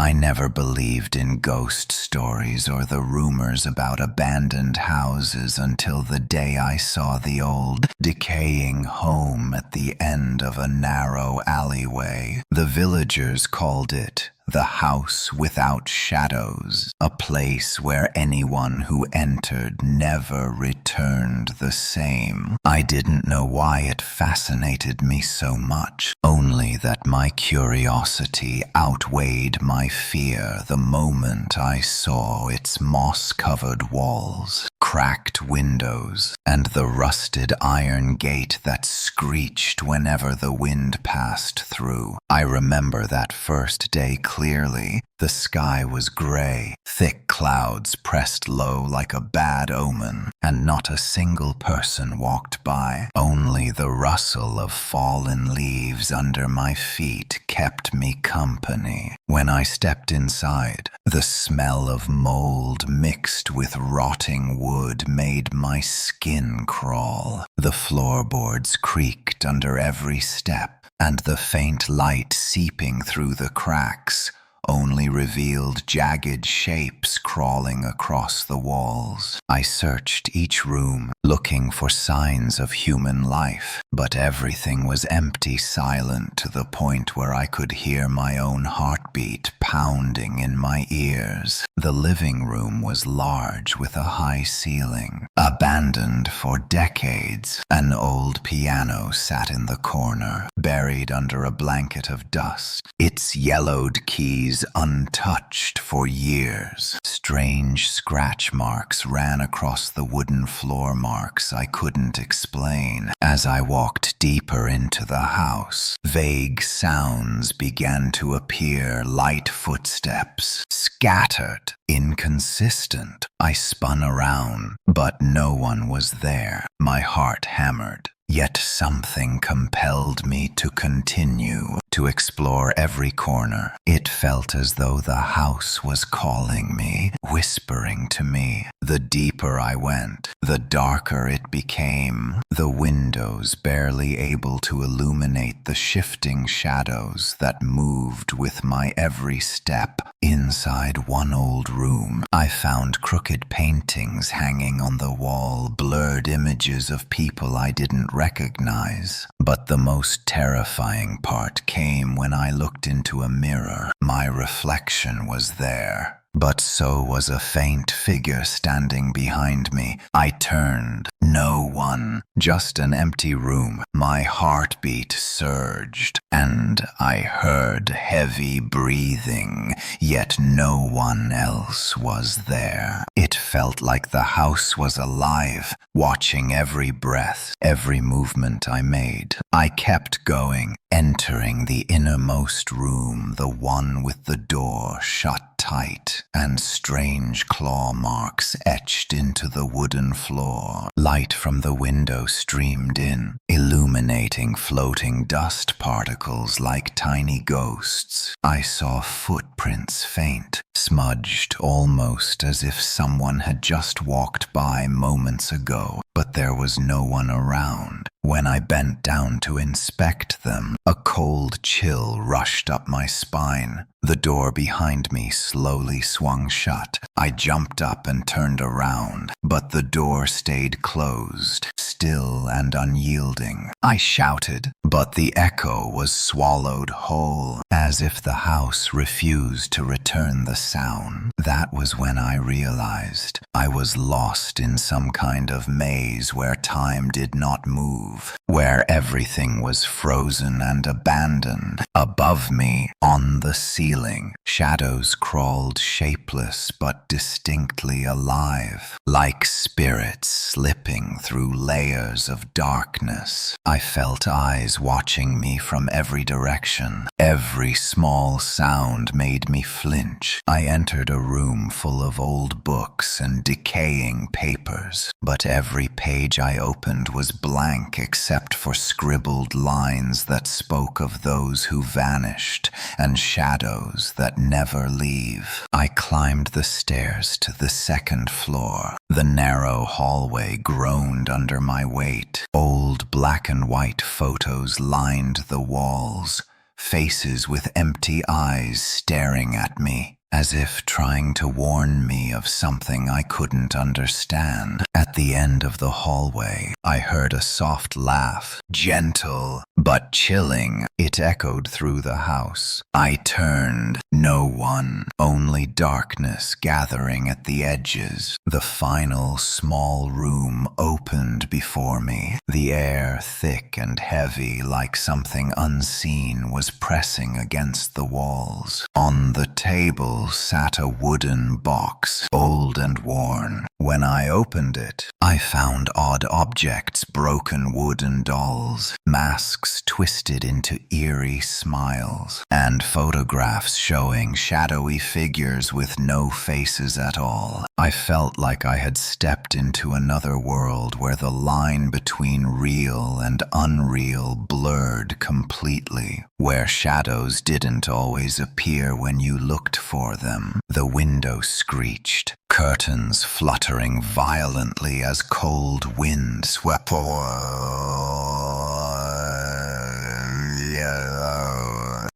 I never believed in ghost stories or the rumors about abandoned houses until the day I saw the old, decaying home at the end of a narrow alleyway. The villagers called it the house without shadows, a place where anyone who entered never returned the same. I didn't know why it fascinated me so much, only that my curiosity outweighed my fear the moment I saw its moss-covered walls, cracked windows, and the rusted iron gate that screeched whenever the wind passed through. I remember that first day clearly. The sky was gray, thick clouds pressed low like a bad omen, and not a single person walked by. Only the rustle of fallen leaves under my feet kept me company. When I stepped inside, the smell of mold mixed with rotting wood made my skin crawl. The floorboards creaked under every step, and the faint light seeping through the cracks only revealed jagged shapes crawling across the walls. I searched each room, looking for signs of human life, but everything was empty, silent to the point where I could hear my own heartbeat pounding in my ears. The living room was large with a high ceiling, abandoned for decades. An old piano sat in the corner, buried under a blanket of dust, its yellowed keys untouched for years. Strange scratch marks ran across the wooden floor, marks I couldn't explain. As I walked deeper into the house, vague sounds began to appear, light footsteps, scattered, inconsistent. I spun around, but no one was there. My heart hammered. Yet something compelled me to continue, to explore every corner. It felt as though the house was calling me, whispering to me. The deeper I went, the darker it became, the windows barely able to illuminate the shifting shadows that moved with my every step. Inside one old room, I found crooked paintings hanging on the wall, blurred images of people I didn't recognize. But the most terrifying part came when I looked into a mirror. My reflection was there, but so was a faint figure standing behind me. I turned. No one, just an empty room. My heartbeat surged, and I heard heavy breathing, yet no one else was there. It felt like the house was alive, watching every breath, every movement I made. I kept going, entering the innermost room, the one with the door shut tight and strange claw marks etched into the wooden floor. Light from the window streamed in, illuminating floating dust particles like tiny ghosts. I saw footprints faint, smudged almost as if someone had just walked by moments ago, but there was no one around. When I bent down to inspect them, a cold chill rushed up my spine. The door behind me slowly swung shut. I jumped up and turned around, but the door stayed closed, still and unyielding. I shouted, but the echo was swallowed whole, as if the house refused to return the sound. That was when I realized I was lost in some kind of maze where time did not move, where everything was frozen and abandoned. Above me, on the ceiling, shadows crawled, shapeless but distinctly alive, like spirits slipping through layers of darkness. I felt eyes watching me from every direction. Every small sound made me flinch. I entered a room full of old books and decaying papers, but every page I opened was blank except for scribbled lines that spoke of those who vanished and shadows that never leave. I climbed the stairs to the second floor. The narrow hallway groaned under my weight. Old black and white photos lined the walls, faces with empty eyes staring at me, as if trying to warn me of something I couldn't understand. At the end of the hallway, I heard a soft laugh, gentle but chilling. It echoed through the house. I turned. No one, only darkness gathering at the edges. The final small room opened before me, the air thick and heavy like something unseen was pressing against the walls. On the table sat a wooden box, old and worn. When I opened it, I found odd objects, broken wooden dolls, masks twisted into eerie smiles, and photographs showing shadowy figures with no faces at all. I felt like I had stepped into another world where the line between real and unreal blurred completely, where shadows didn't always appear when you looked for them. The window screeched, curtains fluttering violently as cold wind swept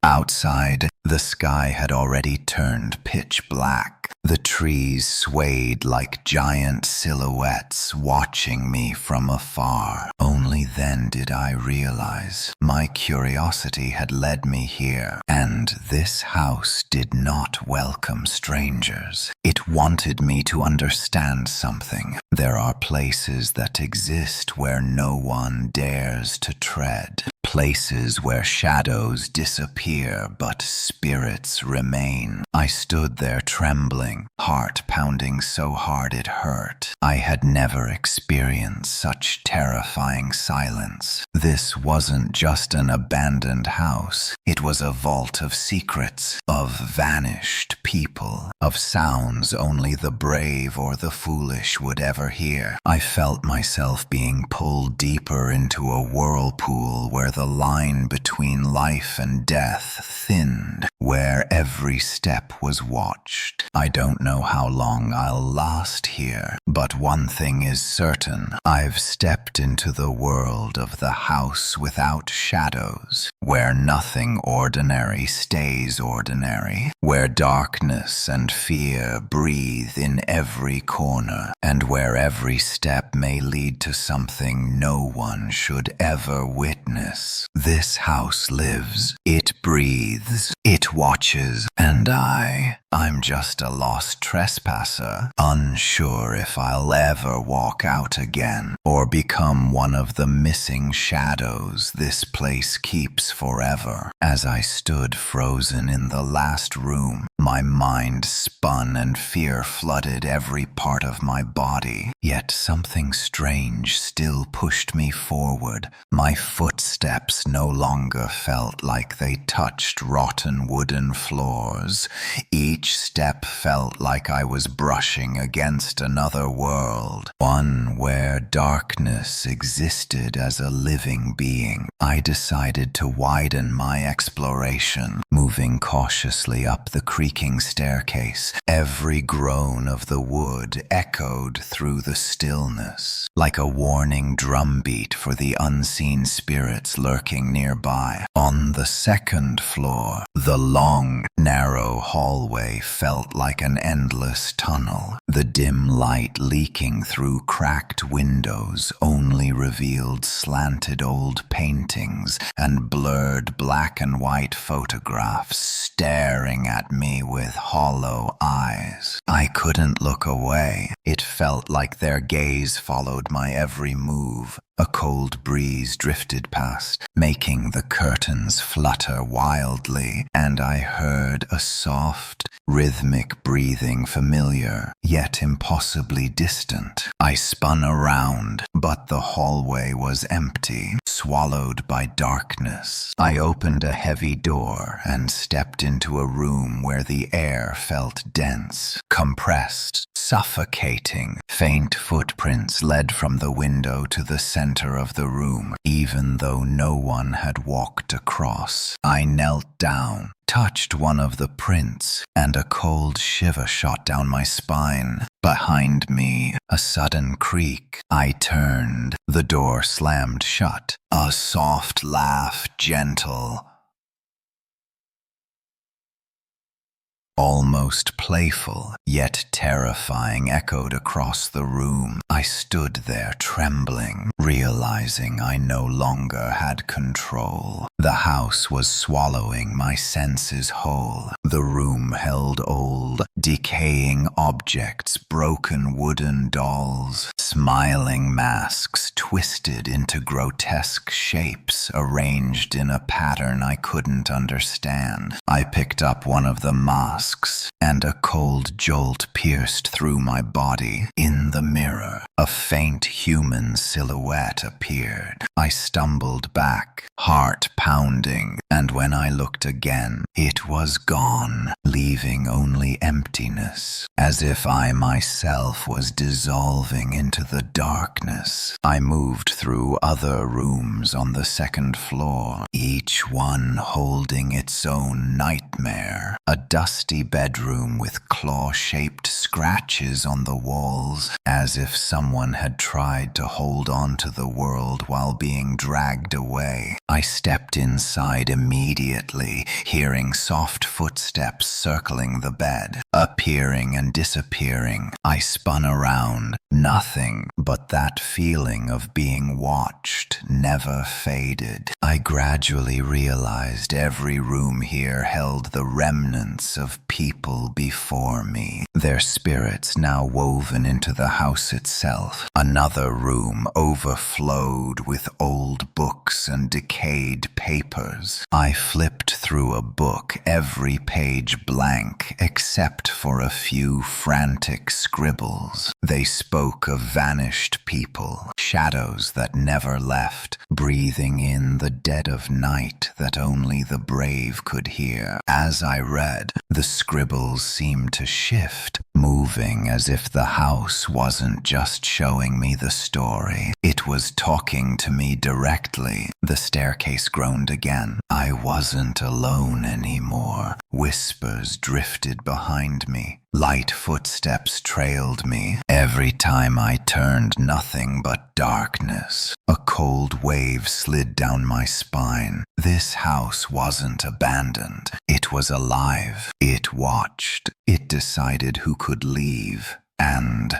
outside. The sky had already turned pitch black. The trees swayed like giant silhouettes watching me from afar. Only then did I realize my curiosity had led me here, and this house did not welcome strangers. It wanted me to understand something. There are places that exist where no one dares to tread. Places where shadows disappear but spirits remain. I stood there trembling, heart pounding so hard it hurt. I had never experienced such terrifying silence. This wasn't just an abandoned house. It was a vault of secrets, of vanished people, of sounds only the brave or the foolish would ever hear. I felt myself being pulled deeper into a whirlpool where the line between life and death thinned, where every step was watched. I don't know how long I'll last here, but one thing is certain. I've stepped into the world of the house without shadows, where nothing ordinary stays ordinary, where darkness and fear breathe in every corner, and where every step may lead to something no one should ever witness. This house lives, it breathes, it watches, and I'm just a lost trespasser, unsure if I'll ever walk out again, or become one of the missing shadows this place keeps forever. As I stood frozen in the last room, my mind spun and fear flooded every part of my body. Yet something strange still pushed me forward. My footsteps no longer felt like they touched rotten wooden floors. Each step felt like I was brushing against another world, one where darkness existed as a living being. I decided to widen my exploration, moving cautiously up the creaking staircase. Every groan of the wood echoed through the stillness, like a warning drumbeat for the unseen spirits lurking nearby. On the second floor, the long, narrow hallway felt like an endless tunnel. The dim light leaking through cracked windows only revealed slanted old paintings and blurred black and white photographs staring at me with hollow eyes. I couldn't look away. It felt like their gaze followed my every move. A cold breeze drifted past, making the curtains flutter wildly, and I heard a soft, rhythmic breathing, familiar, yet impossibly distant. I spun around, but the hallway was empty, swallowed by darkness. I opened a heavy door and stepped into a room where the air felt dense, compressed, suffocating. Faint footprints led from the window to the center of the room, even though no one had walked across. I knelt down, touched one of the prints, and a cold shiver shot down my spine. Behind me, a sudden creak. I turned. The door slammed shut. A soft laugh, gentle, almost playful, yet terrifying, echoed across the room. I stood there trembling, realizing I no longer had control. The house was swallowing my senses whole. The room held old, decaying objects, broken wooden dolls, smiling masks twisted into grotesque shapes, arranged in a pattern I couldn't understand. I picked up one of the masks, and a cold jolt pierced through my body. In the mirror, a faint human silhouette appeared. I stumbled back, heart pounding, and when I looked again, it was gone, leaving only emptiness, as if I myself was dissolving into the darkness. I moved through other rooms on the second floor, each one holding its own nightmare. A dusty bedroom with claw-shaped scratches on the walls, as if someone had tried to hold on to the world while being dragged away. I stepped inside immediately, hearing soft footsteps circling the bed, appearing and disappearing. I spun around. Nothing but that feeling of being watched never faded. I gradually realized every room here held the remnants of people before me, their spirits now woven into the house itself. Another room overflowed with old books and decayed papers. I flipped through a book, every page blank, except for a few frantic scribbles. They spoke of vanished people, shadows that never left, breathing in the dead of night that only the brave could hear. As I read, the scribbles seemed to shift, moving as if the house wasn't just showing me the story. It was talking to me directly. The staircase groaned again. I wasn't alone anymore. Whispers drifted behind me. Light footsteps trailed me. Every time I turned, nothing but darkness. A cold wave slid down my spine. This house wasn't abandoned. It was alive. It watched. It decided who could leave and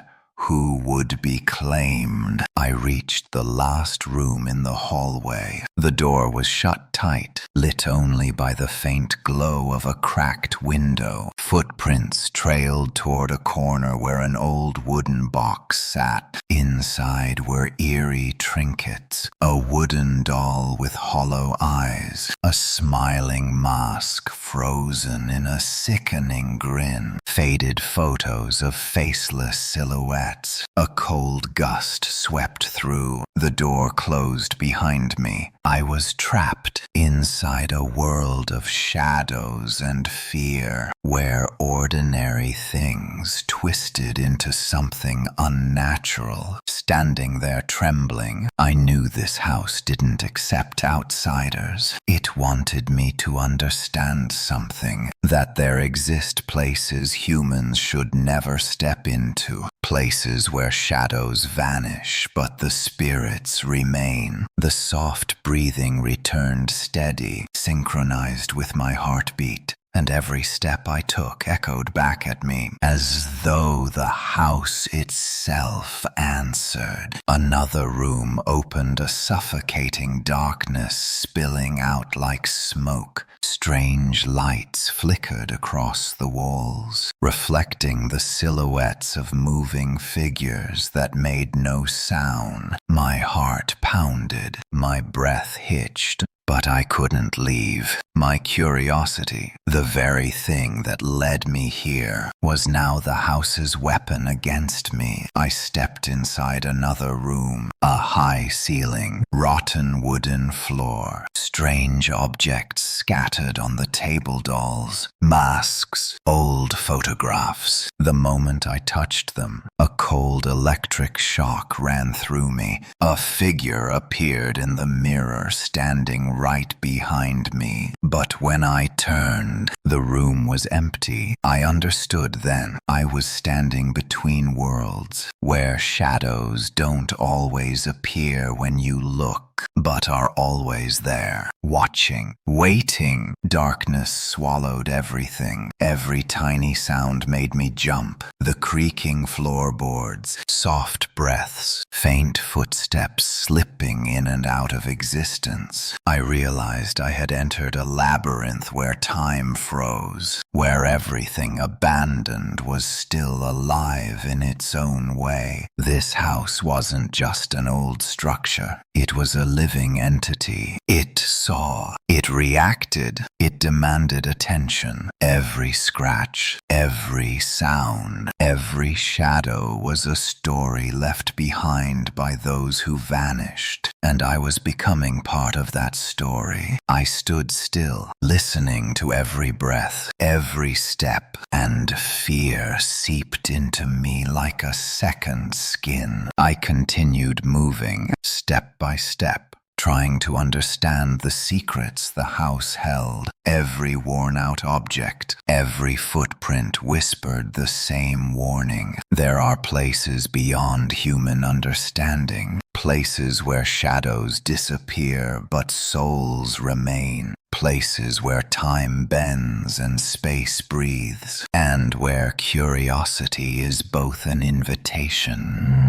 who would be claimed. I reached the last room in the hallway. The door was shut tight, lit only by the faint glow of a cracked window. Footprints trailed toward a corner where an old wooden box sat. Inside were eerie trinkets, a wooden doll with hollow eyes, a smiling mask frozen in a sickening grin, faded photos of faceless silhouettes. A cold gust swept through. The door closed behind me. I was trapped inside a world of shadows and fear, where ordinary things twisted into something unnatural. Standing there trembling, I knew this house didn't accept outsiders. It wanted me to understand something, that there exist places humans should never step into. Places where shadows vanish, but the spirits remain. The soft breathing returned steady, synchronized with my heartbeat, and every step I took echoed back at me, as though the house itself answered. Another room opened, a suffocating darkness spilling out like smoke. Strange lights flickered across the walls, reflecting the silhouettes of moving figures that made no sound. My heart pounded, my breath hitched, but I couldn't leave. My curiosity, the very thing that led me here, was now the house's weapon against me. I stepped inside another room, a high ceiling, rotten wooden floor, strange objects scattered on the table dolls, masks, old photographs. The moment I touched them, a cold electric shock ran through me. A figure appeared in the mirror, standing right behind me. But when I turned, the room was empty. I understood then. I was standing between worlds, where shadows don't always appear when you look. look, but are always there, watching, waiting. Darkness swallowed everything. Every tiny sound made me jump. The creaking floorboards, soft breaths, faint footsteps slipping in and out of existence. I realized I had entered a labyrinth where time froze, where everything abandoned was still alive in its own way. This house wasn't just an old structure. It was a living entity. It saw. It reacted. It demanded attention. Every scratch, every sound, every shadow was a story left behind by those who vanished, and I was becoming part of that story. I stood still, listening to every breath, every step, and fear seeped into me like a second skin. I continued moving, step by step, trying to understand the secrets the house held. Every worn-out object, every footprint whispered the same warning. There are places beyond human understanding, places where shadows disappear but souls remain, places where time bends and space breathes, and where curiosity is both an invitation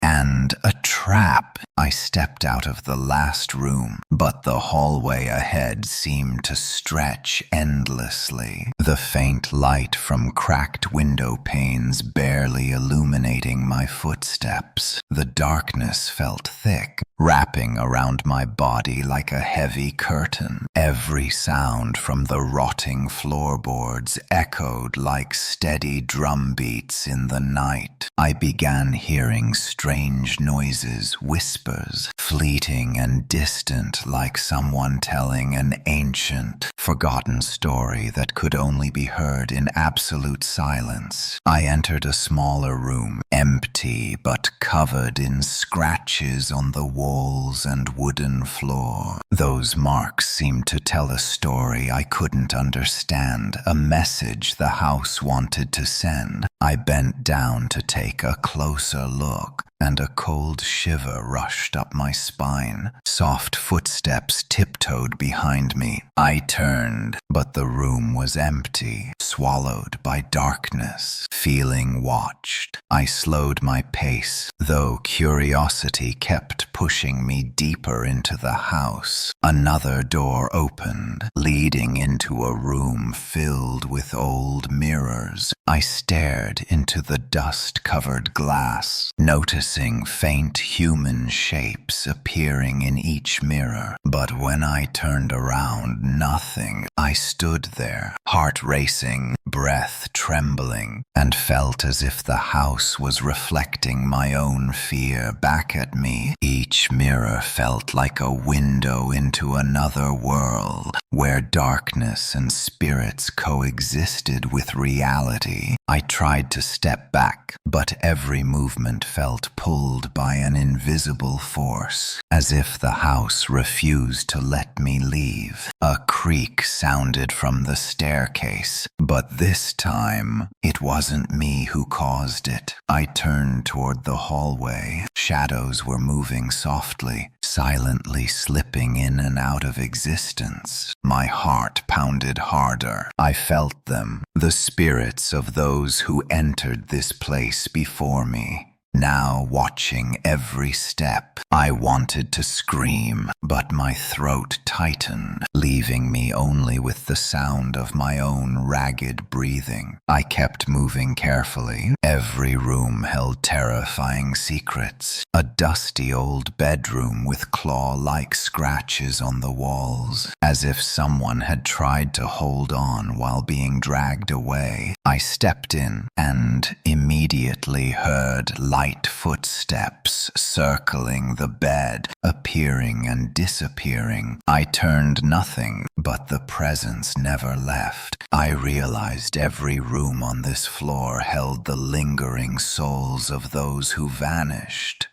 and a trap. I stepped out of the last room, but the hallway ahead seemed to stretch endlessly, the faint light from cracked window panes barely illuminating my footsteps. The darkness felt thick, wrapping around my body like a heavy curtain. Every sound from the rotting floorboards echoed like steady drum beats in the night. I began hearing strange noises, whispers, fleeting and distant, like someone telling an ancient, forgotten story that could only be heard in absolute silence. I entered a smaller room, empty but covered in scratches on the walls and wooden floor. Those marks seemed to tell a story I couldn't understand, a message the house wanted to send. I bent down to take a closer look, and a cold shiver rushed up my spine. Soft footsteps tiptoed behind me. I turned, but the room was empty, swallowed by darkness. Feeling watched, I slowed my pace, though curiosity kept pushing me deeper into the house. Another door opened, leading into a room filled with old mirrors. I stared into the dust-covered glass, noticing faint human shapes appearing in each mirror. But when I turned around, nothing. I stood there, heart racing, breath trembling, and felt as if the house was reflecting my own fear back at me. Each mirror felt like a window into another world, where darkness and spirits coexisted with reality. I tried to step back, but every movement felt pulled by an invisible force, as if the house refused to let me leave. A creak sounded from the staircase, but this time, it wasn't me who caused it. I turned toward the hallway. Shadows were moving softly, silently slipping in and out of existence. My heart pounded harder. I felt them, the spirits of those who entered this place before me, now watching every step. I wanted to scream, but my throat tightened, leaving me only with the sound of my own ragged breathing. I kept moving carefully. Every room held terrifying secrets. A dusty old bedroom with claw-like scratches on the walls, as if someone had tried to hold on while being dragged away. I stepped in and immediately heard light footsteps circling the bed, appearing and disappearing. I turned nothing, but the presence never left. I realized every room on this floor held the lingering souls of those who vanished.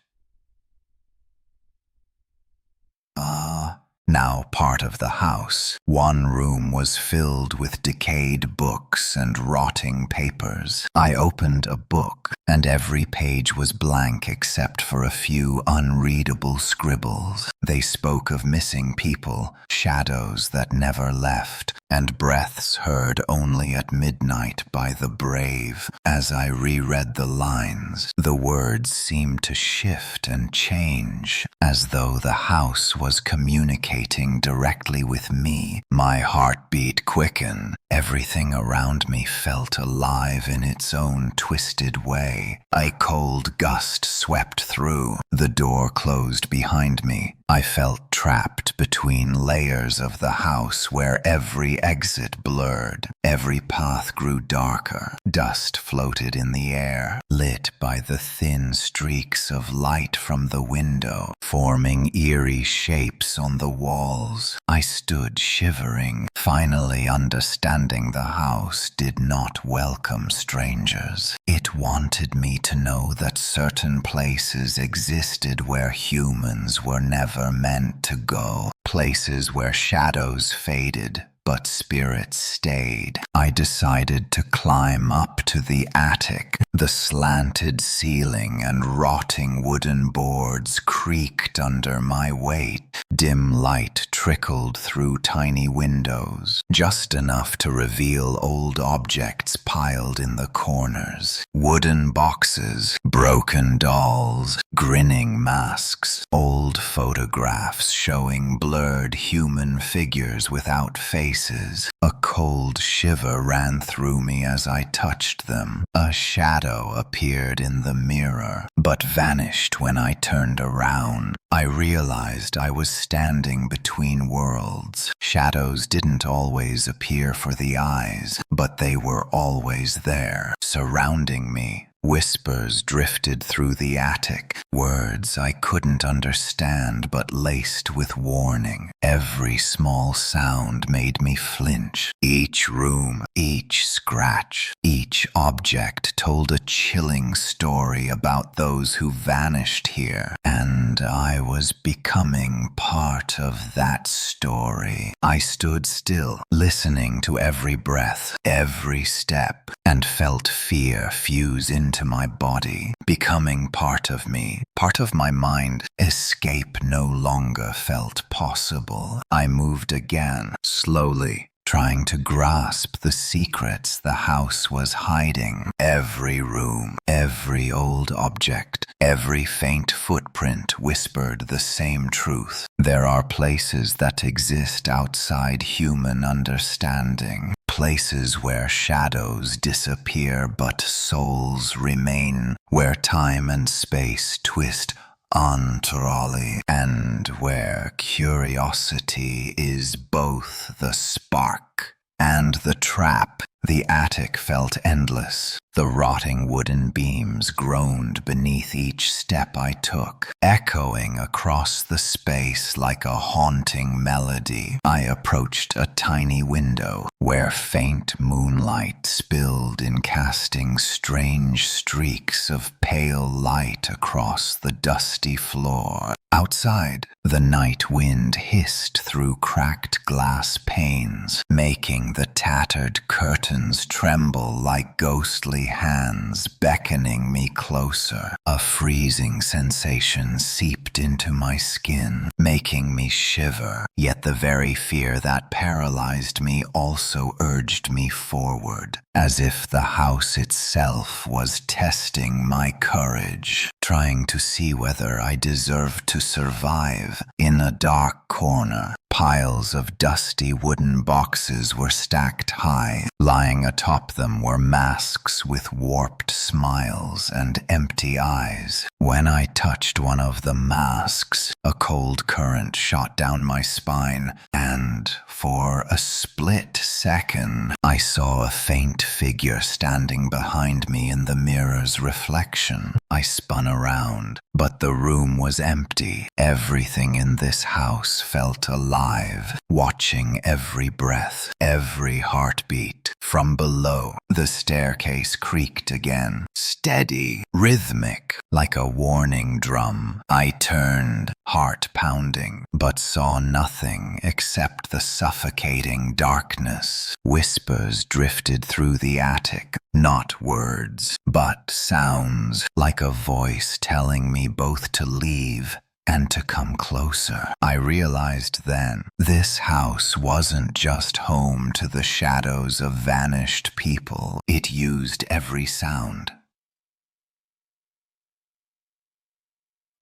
now part of the house. One room was filled with decayed books and rotting papers. I opened a book, and every page was blank except for a few unreadable scribbles. They spoke of missing people, shadows that never left, and breaths heard only at midnight by the brave. As I reread the lines, the words seemed to shift and change, as though the house was communicating directly with me. My heartbeat quickened. Everything around me felt alive in its own twisted way. A cold gust swept through. The door closed behind me. I felt trapped between layers of the house where every exit blurred. Every path grew darker. Dust floated in the air, lit by the thin streaks of light from the window, forming eerie shapes on the walls. I stood shivering, finally understanding the house did not welcome strangers. It wanted me to know that certain places existed where humans were never meant to go, places where shadows faded but spirits stayed. I decided to climb up to the attic. The slanted ceiling and rotting wooden boards creaked under my weight. Dim light trickled through tiny windows, just enough to reveal old objects piled in the corners. Wooden boxes, broken dolls, grinning masks, old photographs showing blurred human figures without faces. A cold shiver ran through me as I touched them. A shadow appeared in the mirror, but vanished when I turned around. I realized I was standing between worlds. Shadows didn't always appear for the eyes, but they were always there, surrounding me. Whispers drifted through the attic, words I couldn't understand but laced with warning. Every small sound made me flinch. Each room, each scratch, each object told a chilling story about those who vanished here, and I was becoming part of that story. I stood still, listening to every breath, every step, and felt fear fuse into my body, becoming part of me, part of my mind. Escape no longer felt possible. I moved again, slowly, trying to grasp the secrets the house was hiding. Every room, every old object, every faint footprint whispered the same truth. There are places that exist outside human understanding. Places where shadows disappear but souls remain, where time and space twist untrolly, and where curiosity is both the spark and the trap. The attic felt endless. The rotting wooden beams groaned beneath each step I took, echoing across the space like a haunting melody. I approached a tiny window where faint moonlight spilled in, casting strange streaks of pale light across the dusty floor. Outside, the night wind hissed through cracked glass panes, making the tattered curtains tremble like ghostly hands beckoning me closer. A freezing sensation seeped into my skin, making me shiver, yet the very fear that paralyzed me also urged me forward, as if the house itself was testing my courage, trying to see whether I deserved to survive. In a dark corner, piles of dusty wooden boxes were stacked high. Lying atop them were masks with warped smiles and empty eyes. When I touched one of the masks, a cold current shot down my spine, and for a split second, I saw a faint figure standing behind me in the mirror's reflection. I spun around, but the room was empty. Everything in this house felt alive, watching every breath, every heartbeat. From below, the staircase creaked again, steady, rhythmic, like a warning drum. I turned, heart pounding, but saw nothing except the suffocating darkness. Whispers drifted through the attic, not words, but sounds, like a voice telling me both to leave and to come closer. I realized then, this house wasn't just home to the shadows of vanished people. It used every sound,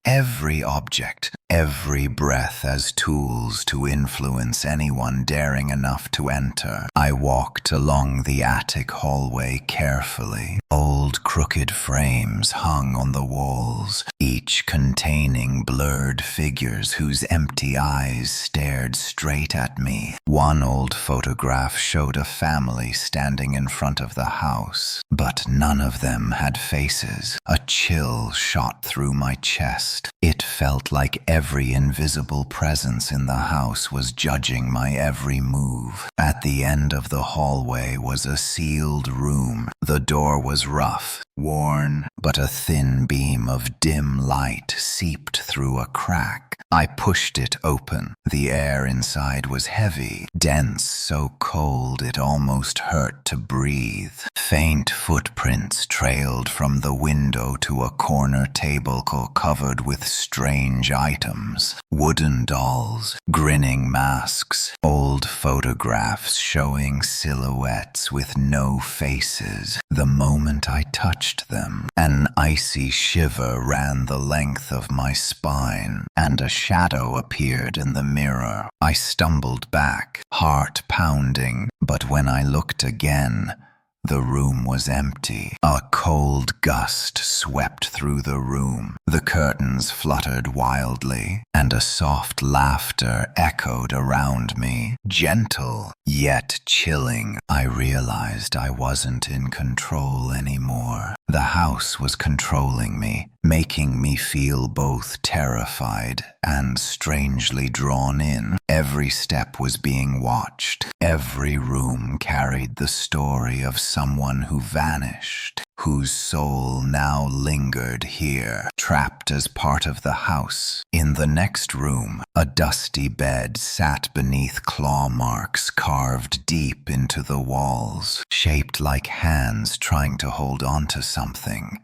every object, every breath as tools to influence anyone daring enough to enter. I walked along the attic hallway carefully. Old crooked frames hung on the walls, each containing blurred figures whose empty eyes stared straight at me. One old photograph showed a family standing in front of the house, but none of them had faces. A chill shot through my chest. It felt like every invisible presence in the house was judging my every move. At the end of the hallway was a sealed room. The door was rough, worn, but a thin beam of dim light seeped through a crack. I pushed it open. The air inside was heavy, dense, so cold it almost hurt to breathe. Faint footprints trailed from the window to a corner table covered with strange items. Wooden dolls, grinning masks, old photographs showing silhouettes with no faces. The moment I touched them, an icy shiver ran the length of my spine, and a shadow appeared in the mirror. I stumbled back, heart pounding, but when I looked again, the room was empty. A cold gust swept through the room. The curtains fluttered wildly, and a soft laughter echoed around me, gentle, yet chilling. I realized I wasn't in control anymore. The house was controlling me, making me feel both terrified and strangely drawn in. Every step was being watched. Every room carried the story of someone who vanished, whose soul now lingered here, trapped as part of the house. In the next room, a dusty bed sat beneath claw marks carved deep into the walls, shaped like hands trying to hold on to something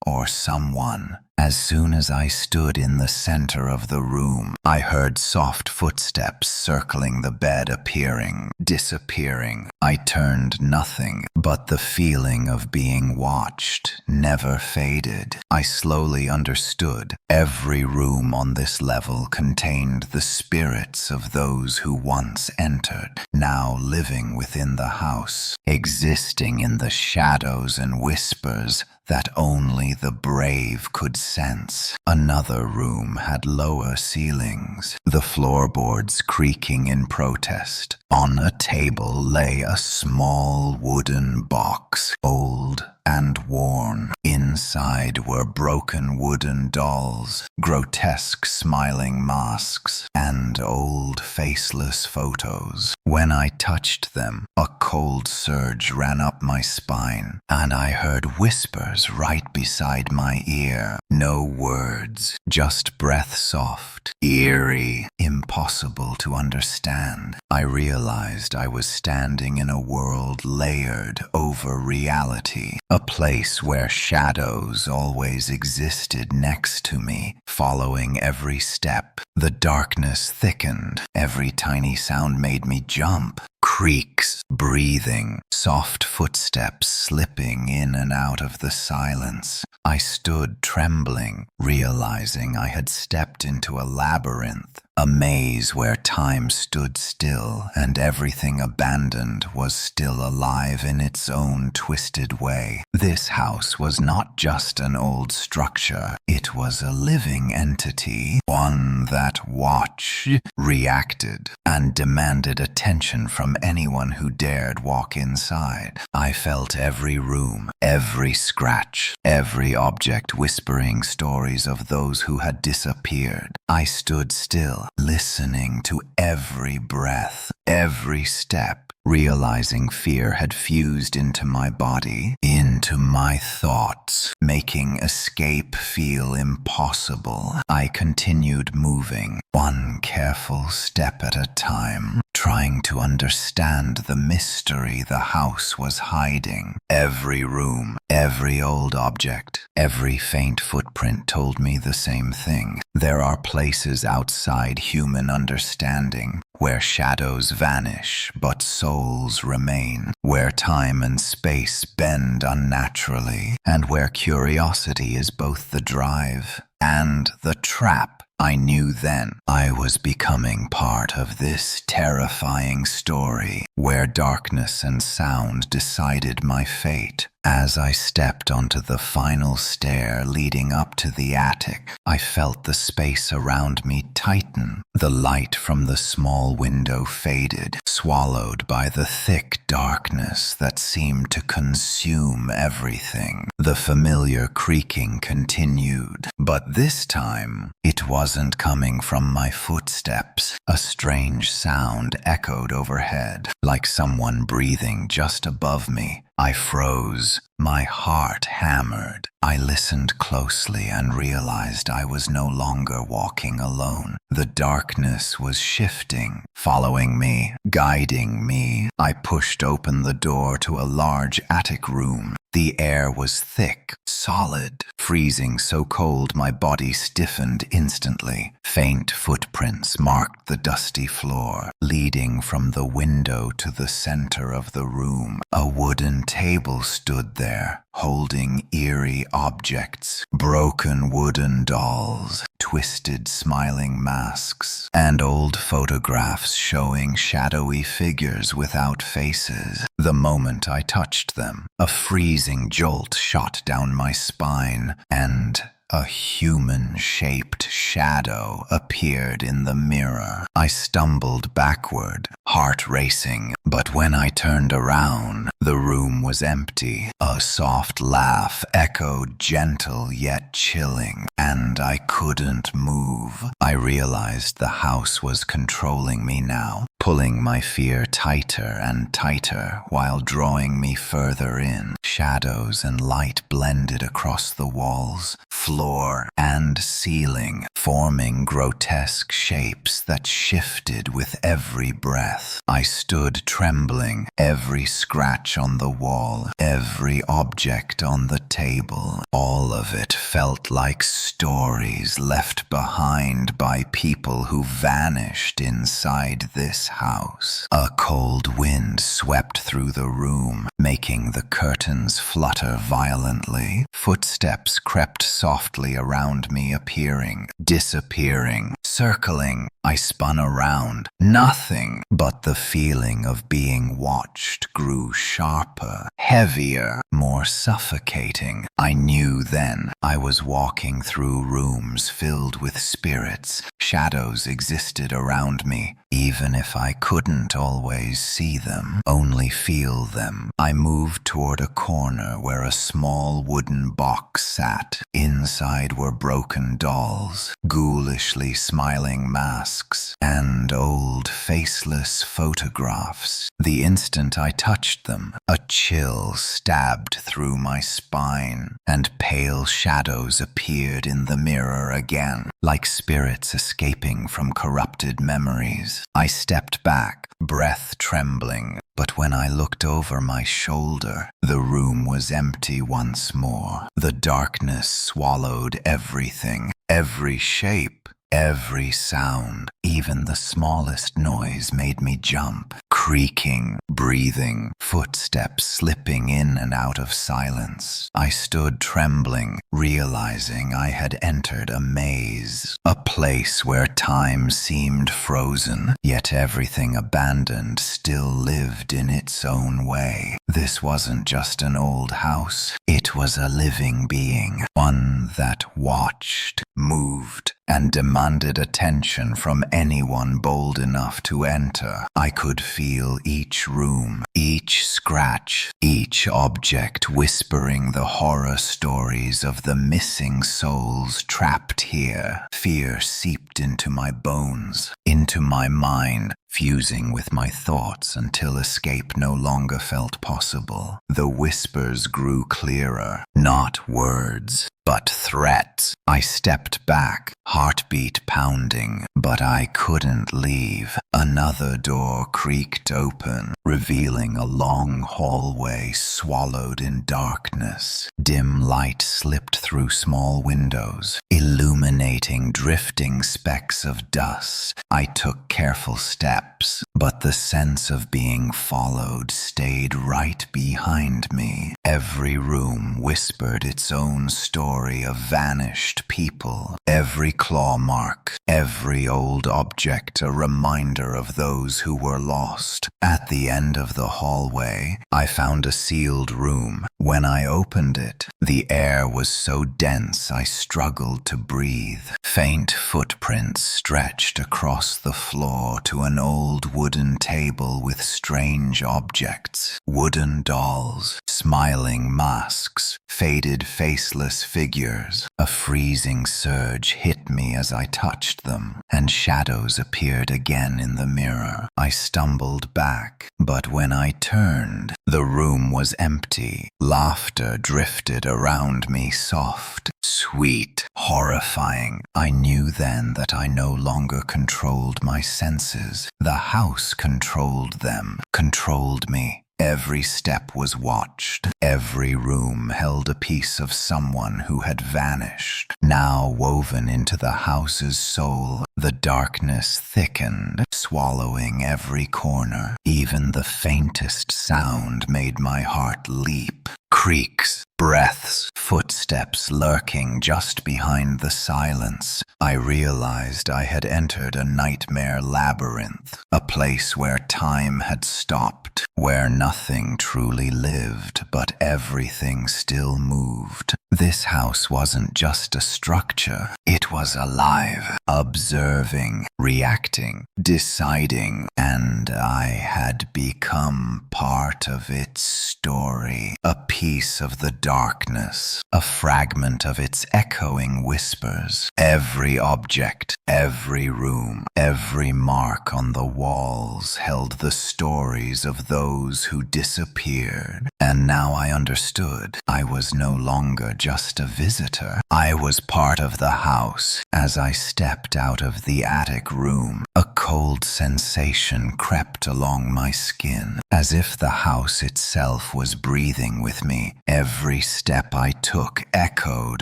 or someone. As soon as I stood in the center of the room, I heard soft footsteps circling the bed, appearing, disappearing. I turned, nothing, but the feeling of being watched never faded. I slowly understood. Every room on this level contained the spirits of those who once entered, now living within the house, existing in the shadows and whispers that only the brave could sense. Another room had lower ceilings, the floorboards creaking in protest. On a table lay a small wooden box, old and worn. Inside were broken wooden dolls, grotesque smiling masks, and old faceless photos. When I touched them, a cold surge ran up my spine, and I heard whispers right beside my ear. No words, just breath soft, eerie, impossible to understand. I realized I was standing in a world layered over reality, a place where shadows always existed next to me, following every step. The darkness thickened. Every tiny sound made me jump. Creaks, breathing, soft footsteps slipping in and out of the silence. I stood trembling, realizing I had stepped into a labyrinth, a maze where time stood still and everything abandoned was still alive in its own twisted way. This house was not just an old structure, it was a living entity, one that watched, reacted, and demanded attention from anyone who dared walk inside. I felt every room, every scratch, every object whispering stories of those who had disappeared. I stood still, listening to every breath, every step, realizing fear had fused into my body, into my thoughts, making escape feel impossible. I continued moving, one careful step at a time, trying to understand the mystery the house was hiding. Every room, every old object, every faint footprint told me the same thing. There are places outside human understanding, where shadows vanish but souls remain, where time and space bend unnaturally, and where curiosity is both the drive and the trap. I knew then I was becoming part of this terrifying story, where darkness and sound decided my fate. As I stepped onto the final stair leading up to the attic, I felt the space around me tighten. The light from the small window faded, swallowed by the thick darkness that seemed to consume everything. The familiar creaking continued, but this time it wasn't coming from my footsteps. A strange sound echoed overhead, like someone breathing just above me. I froze, my heart hammered. I listened closely and realized I was no longer walking alone. The darkness was shifting, following me, guiding me. I pushed open the door to a large attic room. The air was thick, solid, freezing so cold my body stiffened instantly. Faint footprints marked the dusty floor, leading from the window to the center of the room. A wooden table stood there, holding eerie objects, broken wooden dolls, twisted smiling masks, and old photographs showing shadowy figures without faces. The moment I touched them, a freezing jolt shot down my spine, and a human-shaped shadow appeared in the mirror. I stumbled backward, heart racing, but when I turned around, the room was empty. A soft laugh echoed, gentle yet chilling, and I couldn't move. I realized the house was controlling me now, pulling my fear tighter and tighter while drawing me further in. Shadows and light blended across the walls, floor, and ceiling, forming grotesque shapes that shifted with every breath. I stood trembling, every scratch on the wall, every object on the table. All of it felt like stories left behind by people who vanished inside this house. A cold wind swept through the room, making the curtains flutter violently. Footsteps crept softly around me, appearing, disappearing, circling. I spun around. Nothing but the feeling of being watched grew sharper, heavier, more suffocating. I knew then I was walking through rooms filled with spirits. Shadows existed around me, even if I couldn't always see them, only feel them. I moved toward a corner where a small wooden box sat. Inside were broken dolls, ghoulishly smiling masks, and old faceless photographs. The instant I touched them, a chill stabbed through my spine, and pale shadows appeared in the mirror again, like spirits escaping from corrupted memories. I stepped back, breath trembling, but when I looked over my shoulder, the room was empty once more. The darkness swallowed everything, every shape, every sound. Even the smallest noise made me jump. Creaking, breathing, footsteps slipping in and out of silence. I stood trembling, realizing I had entered a maze, a place where time seemed frozen, yet everything abandoned still lived in its own way. This wasn't just an old house, it was a living being, one that watched, moved, and demanded attention from anyone bold enough to enter. I could feel each room, each scratch, each object whispering the horror stories of the missing souls trapped here. Fear seeped into my bones, into my mind, fusing with my thoughts until escape no longer felt possible. The whispers grew clearer, not words, but threats. I stepped back, heartbeat pounding, but I couldn't leave. Another door creaked open, revealing a long hallway swallowed in darkness. Dim light slipped through small windows, illuminating drifting specks of dust. I took careful steps, but the sense of being followed stayed right behind me. Every room whispered its own story of vanished people. Every claw mark, every old object a reminder of those who were lost. At the end of the hallway, I found a sealed room. When I opened it, the air was so dense I struggled to breathe. Faint footprints stretched across the floor to an old wooden table with strange objects. Wooden dolls, smiling masks, faded faceless figures. A freezing surge hit me as I touched them, and shadows appeared again in the mirror. I stumbled back, but when I turned, the room was empty. Laughter drifted around me, soft, sweet, horrifying. I knew then that I no longer controlled my senses. The house controlled them, controlled me. Every step was watched. Every room held a piece of someone who had vanished. Now woven into the house's soul, the darkness thickened, swallowing every corner. Even the faintest sound made my heart leap. Creaks, breaths, footsteps lurking just behind the silence. I realized I had entered a nightmare labyrinth, a place where time had stopped, where nothing truly lived, but everything still moved. This house wasn't just a structure, it was alive, observing, reacting, deciding, and I had become part of its story, a piece of the darkness, a fragment of its echoing whispers. Every object, every room, every mark on the walls held the stories of those who disappeared. And now I understood. I was no longer just a visitor. I was part of the house. As I stepped out of the attic room, a cold sensation crept along my skin, as if the house itself was breathing with me. Every step I took echoed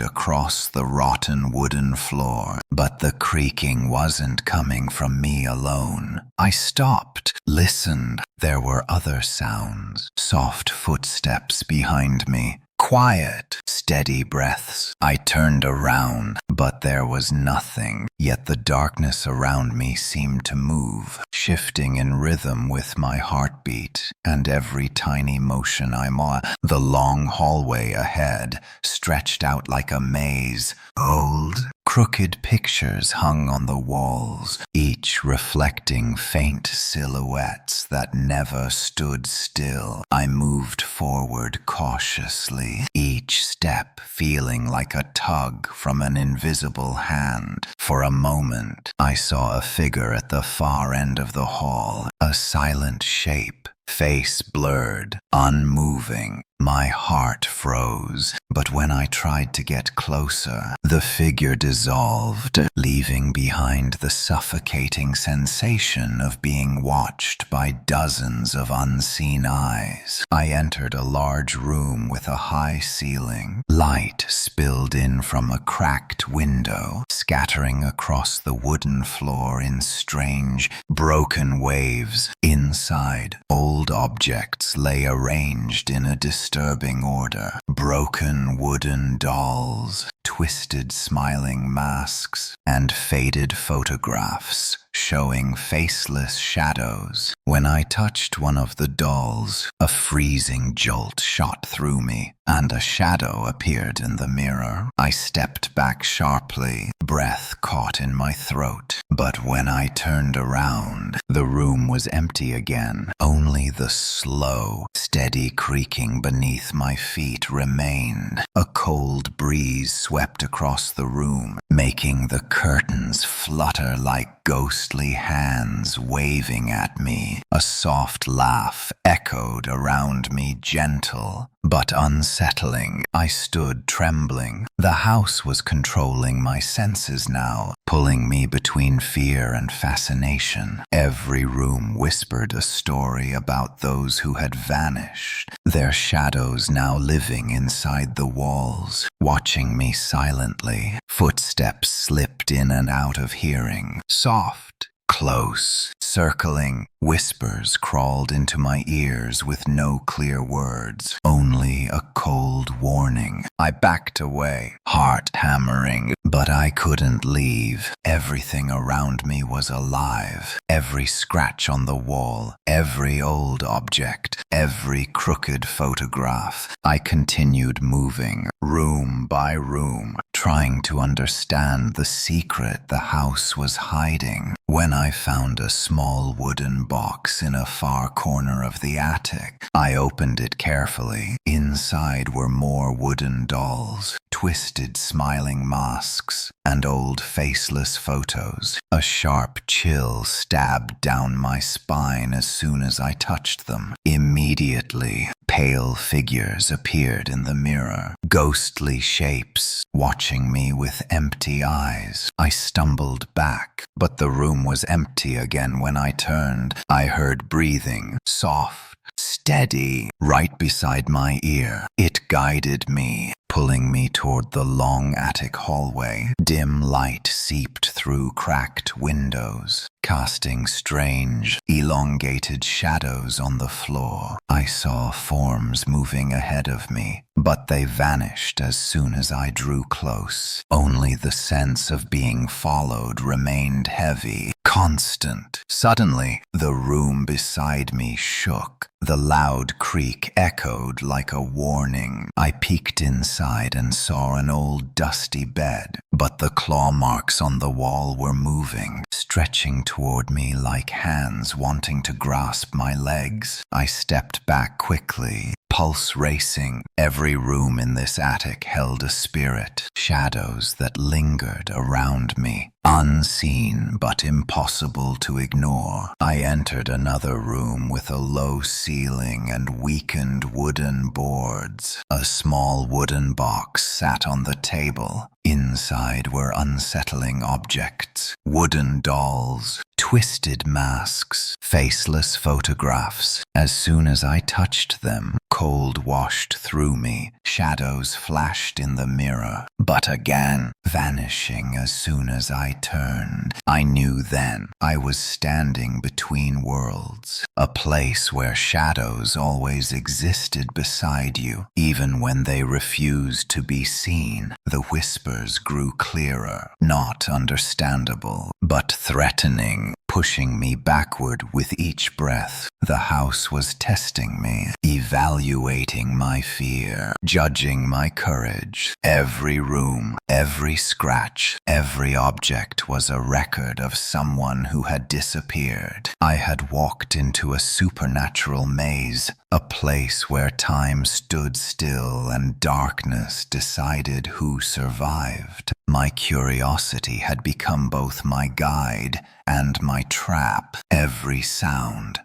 across the rotten wooden floor, but the creaking wasn't coming from me alone. I stopped, listened. There were other sounds, soft footsteps behind me. Quiet, steady breaths. I turned around, but there was nothing. Yet the darkness around me seemed to move, shifting in rhythm with my heartbeat and every tiny motion I made. The long hallway ahead stretched out like a maze. Old, crooked pictures hung on the walls, each reflecting faint silhouettes that never stood still. I moved forward cautiously, each step feeling like a tug from an invisible hand. For a moment, I saw a figure at the far end of the hall, a silent shape, face blurred, unmoving. My heart froze, but when I tried to get closer, the figure dissolved, leaving behind the suffocating sensation of being watched by dozens of unseen eyes. I entered a large room with a high ceiling. Light spilled in from a cracked window, scattering across the wooden floor in strange, broken waves. Inside, old objects lay arranged in a disturbing order. Broken wooden dolls, twisted smiling masks, and faded photographs showing faceless shadows. When I touched one of the dolls, a freezing jolt shot through me, and a shadow appeared in the mirror. I stepped back sharply, breath caught in my throat. But when I turned around, the room was empty again. Only the slow, steady creaking beneath my feet remained. A cold breeze swept across the room, making the curtains flutter like ghostly hands waving at me. A soft laugh echoed around me, gentle but unsettling. I stood trembling. The house was controlling my senses now, pulling me between fear and fascination. Every room whispered a story about those who had vanished, their shadows now living inside the walls, watching me silently. Footsteps slipped in and out of hearing, soft, close, circling. Whispers crawled into my ears with no clear words, only a cold warning. I backed away, heart hammering, but I couldn't leave. Everything around me was alive. Every scratch on the wall, every old object, every crooked photograph. I continued moving, room by room, trying to understand the secret the house was hiding. When I found a small wooden box in a far corner of the attic, I opened it carefully. Inside were more wooden dolls, twisted smiling masks, and old faceless photos. A sharp chill stabbed down my spine as soon as I touched them. Immediately, pale figures appeared in the mirror, ghostly shapes, watching me with empty eyes. I stumbled back, but the room was empty again when I turned. I heard breathing, soft, steady, right beside my ear. It guided me, pulling me toward the long attic hallway. Dim light seeped through cracked windows, casting strange, elongated shadows on the floor. I saw forms moving ahead of me, but they vanished as soon as I drew close. Only the sense of being followed remained heavy, constant. Suddenly, the room beside me shook. The loud creak echoed like a warning. I peeked inside and saw an old dusty bed, but the claw marks on the wall were moving, stretching toward me like hands wanting to grasp my legs. I stepped back quickly, pulse racing. Every room in this attic held a spirit, shadows that lingered around me, unseen but impossible to ignore. I entered another room with a low ceiling and weakened wooden boards. A small wooden box sat on the table. Inside were unsettling objects, wooden dolls, twisted masks, faceless photographs. As soon as I touched them, cold washed through me. Shadows flashed in the mirror, but again, vanishing as soon as I turned. I knew then I was standing between worlds, a place where shadows always existed beside you, even when they refused to be seen. The whispers grew clearer, not understandable, but threatening, pushing me backward with each breath. The house was testing me, evaluating my fear, judging my courage. Every room, every scratch, every object was a record of someone who had disappeared. I had walked into a supernatural maze, a place where time stood still and darkness decided who survived. My curiosity had become both my guide and my trap. Every sound,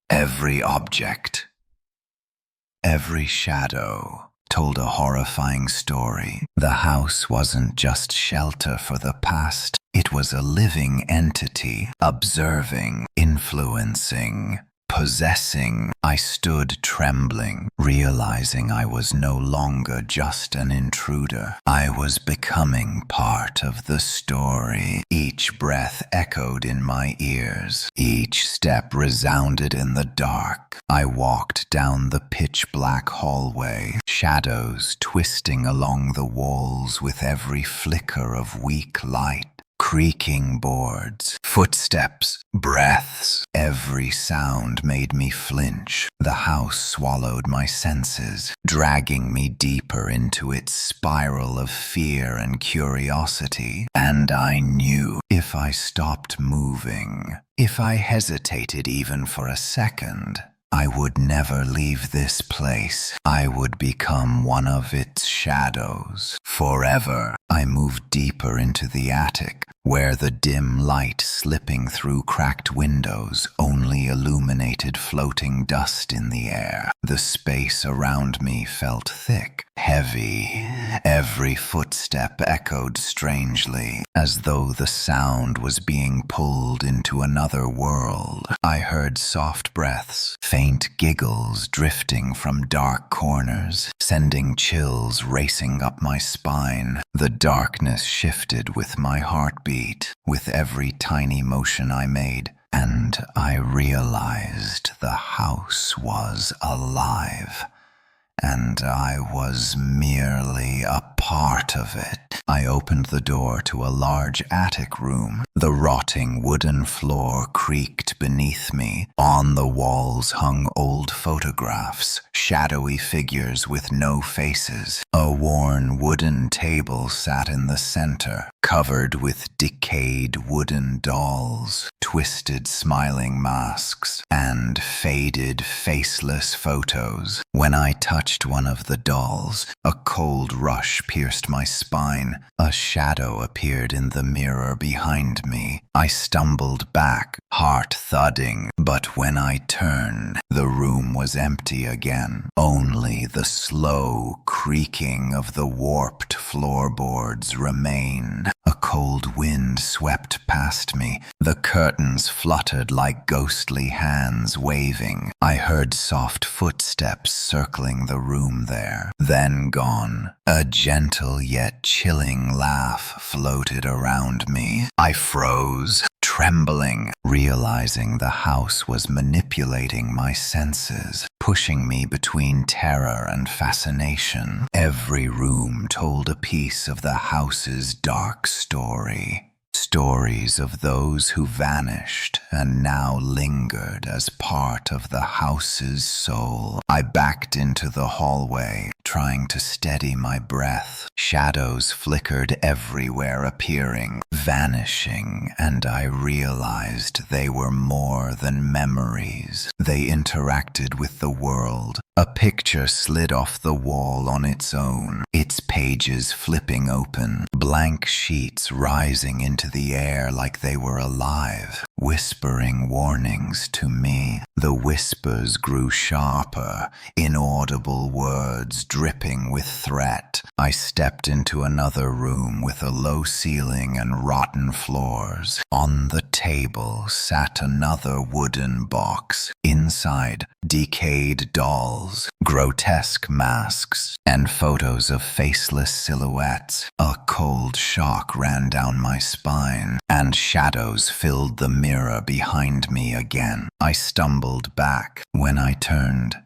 every object, every shadow told a horrifying story. The house wasn't just shelter for the past, it was a living entity, observing, influencing, possessing. I stood trembling, realizing I was no longer just an intruder. I was becoming part of the story. Each breath echoed in my ears. Each step resounded in the dark. I walked down the pitch-black hallway, shadows twisting along the walls with every flicker of weak light. creaking boards, footsteps, breaths. Every sound made me flinch. The house swallowed my senses, dragging me deeper into its spiral of fear and curiosity. And I knew if I stopped moving, if I hesitated even for a second, I would never leave this place. I would become one of its shadows. Forever. I moved deeper into the attic, where the dim light slipping through cracked windows only illuminated floating dust in the air. The space around me felt thick, heavy. Every footstep echoed strangely, as though the sound was being pulled into another world. I heard soft breaths, faint giggles drifting from dark corners, sending chills racing up my spine. The darkness shifted with my heartbeat, with every tiny motion I made, and I realized the house was alive, and I was merely a part of it. I opened the door to a large attic room. The rotting wooden floor creaked beneath me. On the walls hung old photographs, shadowy figures with no faces. A worn wooden table sat in the center, covered with decayed wooden dolls, twisted smiling masks, and faded faceless photos. When I touched one of the dolls, a cold rush pierced my spine. A shadow appeared in the mirror behind me. I stumbled back, heart thudding, but when I turned, the room was empty again. Only the slow creaking of the warped floorboards remained. A cold wind swept past me. The curtains fluttered like ghostly hands waving. I heard soft footsteps circling the room there, then gone. A gentle yet chilling laugh floated around me. I froze, trembling, realizing the house was manipulating my senses, pushing me between terror and fascination. Every room told a piece of the house's dark story. Stories of those who vanished and now lingered as part of the house's soul. I backed into the hallway, trying to steady my breath. Shadows flickered everywhere, appearing, vanishing, and I realized they were more than memories. They interacted with the world. A picture slid off the wall on its own, its pages flipping open, blank sheets rising into the air like they were alive, whispering warnings to me. The whispers grew sharper, inaudible words dripping with threat. I stepped into another room with a low ceiling and rotten floors. On the table sat another wooden box. Inside, decayed dolls, grotesque masks, and photos of faceless silhouettes. A cold shock ran down my spine, and shadows filled the mirror behind me again. I stumbled back. When I turned,